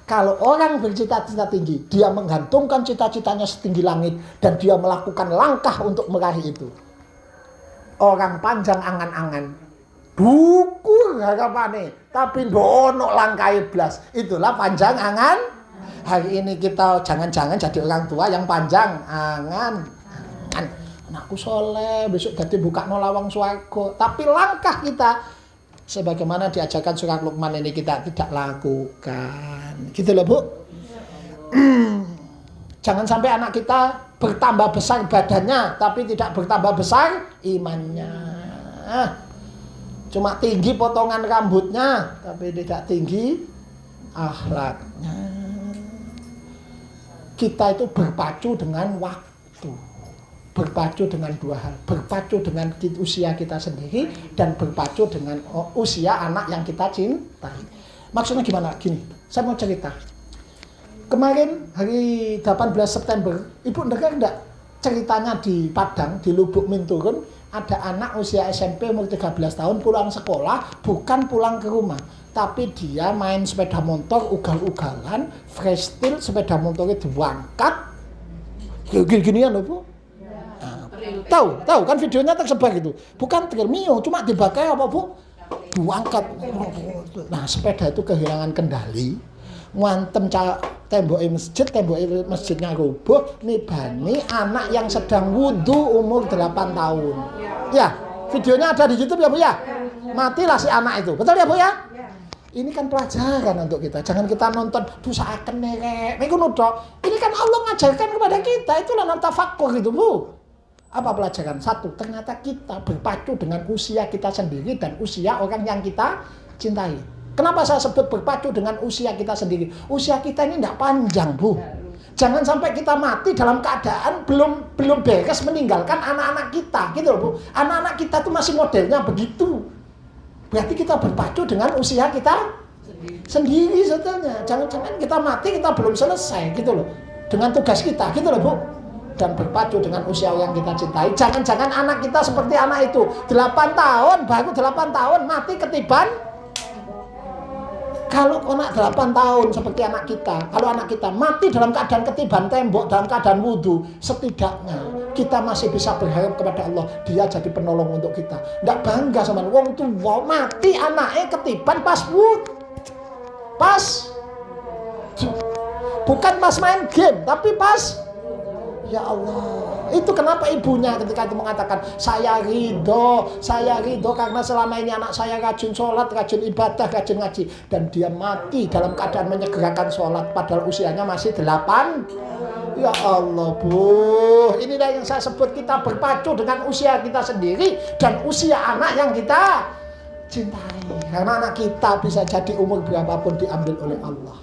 kalau orang bercita-cita tinggi, dia menggantungkan cita-citanya setinggi langit dan dia melakukan langkah untuk meraih itu. Orang panjang angan-angan, dukur harapannya, tapi ndono langkai blas. Itulah panjang angan. Hari ini kita jangan-jangan jadi orang tua yang panjang angan. Anakku soleh, besok jadi buka no lawang swarga. Tapi langkah kita sebagaimana diajarkan surat Luqman ini kita tidak lakukan. Gitu loh Bu. Jangan sampai anak kita bertambah besar badannya tapi tidak bertambah besar imannya. Cuma tinggi potongan rambutnya tapi tidak tinggi akhlaknya. Kita itu berpacu dengan waktu, berpacu dengan dua hal, berpacu dengan usia kita sendiri dan berpacu dengan usia anak yang kita cintai. Maksudnya gimana? Gini, saya mau cerita. Kemarin hari 18 September, Ibu dengar enggak? ceritanya di Padang, di Lubuk Minturun, ada anak usia SMP umur 13 tahun pulang sekolah, bukan pulang ke rumah, tapi dia main sepeda motor ugal-ugalan, freestyle, sepeda motornya diangkat, gini-ginian loh Bu. Nah, tahu kan videonya tersebar gitu, bukan trail mio, cuma dipakai apa Bu? Diangkat. Nah sepeda itu kehilangan kendali, ngantem tembok masjidnya roboh, nibani anak yang sedang wudhu umur 8 tahun. Ya, videonya ada di YouTube ya Bu ya. Matilah si anak itu. Betul ya Bu ya? Ini kan pelajaran untuk kita. Jangan kita nonton dusaaken nerek. Ini kan Allah ngajarkan kepada kita. Itulah tafakkur itu Bu. Apa pelajaran? Satu, ternyata kita berpacu dengan usia kita sendiri dan usia orang yang kita cintai. Kenapa saya sebut berpacu dengan usia kita sendiri? Usia kita ini tidak panjang Bu. Jangan sampai kita mati dalam keadaan belum beres meninggalkan anak-anak kita, gitu loh Bu. Anak-anak kita tuh masih modelnya begitu. Berarti kita berpacu dengan usia kita sendiri sebetulnya. Jangan-jangan kita mati kita belum selesai, gitu loh. Dengan tugas kita, gitu loh Bu. Dan berpacu dengan usia yang kita cintai. Jangan-jangan anak kita seperti anak itu 8 tahun, baru 8 tahun mati ketiban. Kalau anak 8 tahun seperti anak kita, kalau anak kita mati dalam keadaan ketiban tembok, dalam keadaan wudhu, setidaknya kita masih bisa berharap kepada Allah, dia jadi penolong untuk kita. Nggak bangga sama wong tua mati anaknya ketiban pas wudhu, bukan pas main game, tapi pas. Ya Allah, itu kenapa ibunya ketika itu mengatakan saya ridho karena selama ini anak saya rajin sholat, rajin ibadah, rajin ngaji, dan dia mati dalam keadaan menyegerakan sholat padahal usianya masih 8. Ya Allah Bu, inilah yang saya sebut kita berpacu dengan usia kita sendiri dan usia anak yang kita cintai. Karena anak kita bisa jadi umur berapapun diambil oleh Allah.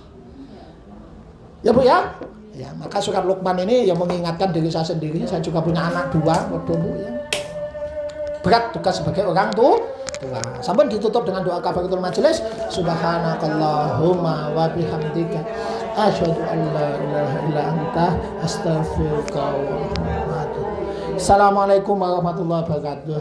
Ya Bu ya. Ya, maka surat Luqman ini yang mengingatkan diri saya sendiri. Saya juga punya anak 2, waduh Bu ya. Berat tugas sebagai orang tua. Sampai ditutup dengan doa kafaratul majelis. Subhanakallahumma wa bihamdika asyhadu an la ilaha illa anta astaghfiruka wa atubu ilaik. Assalamualaikum warahmatullahi wabarakatuh.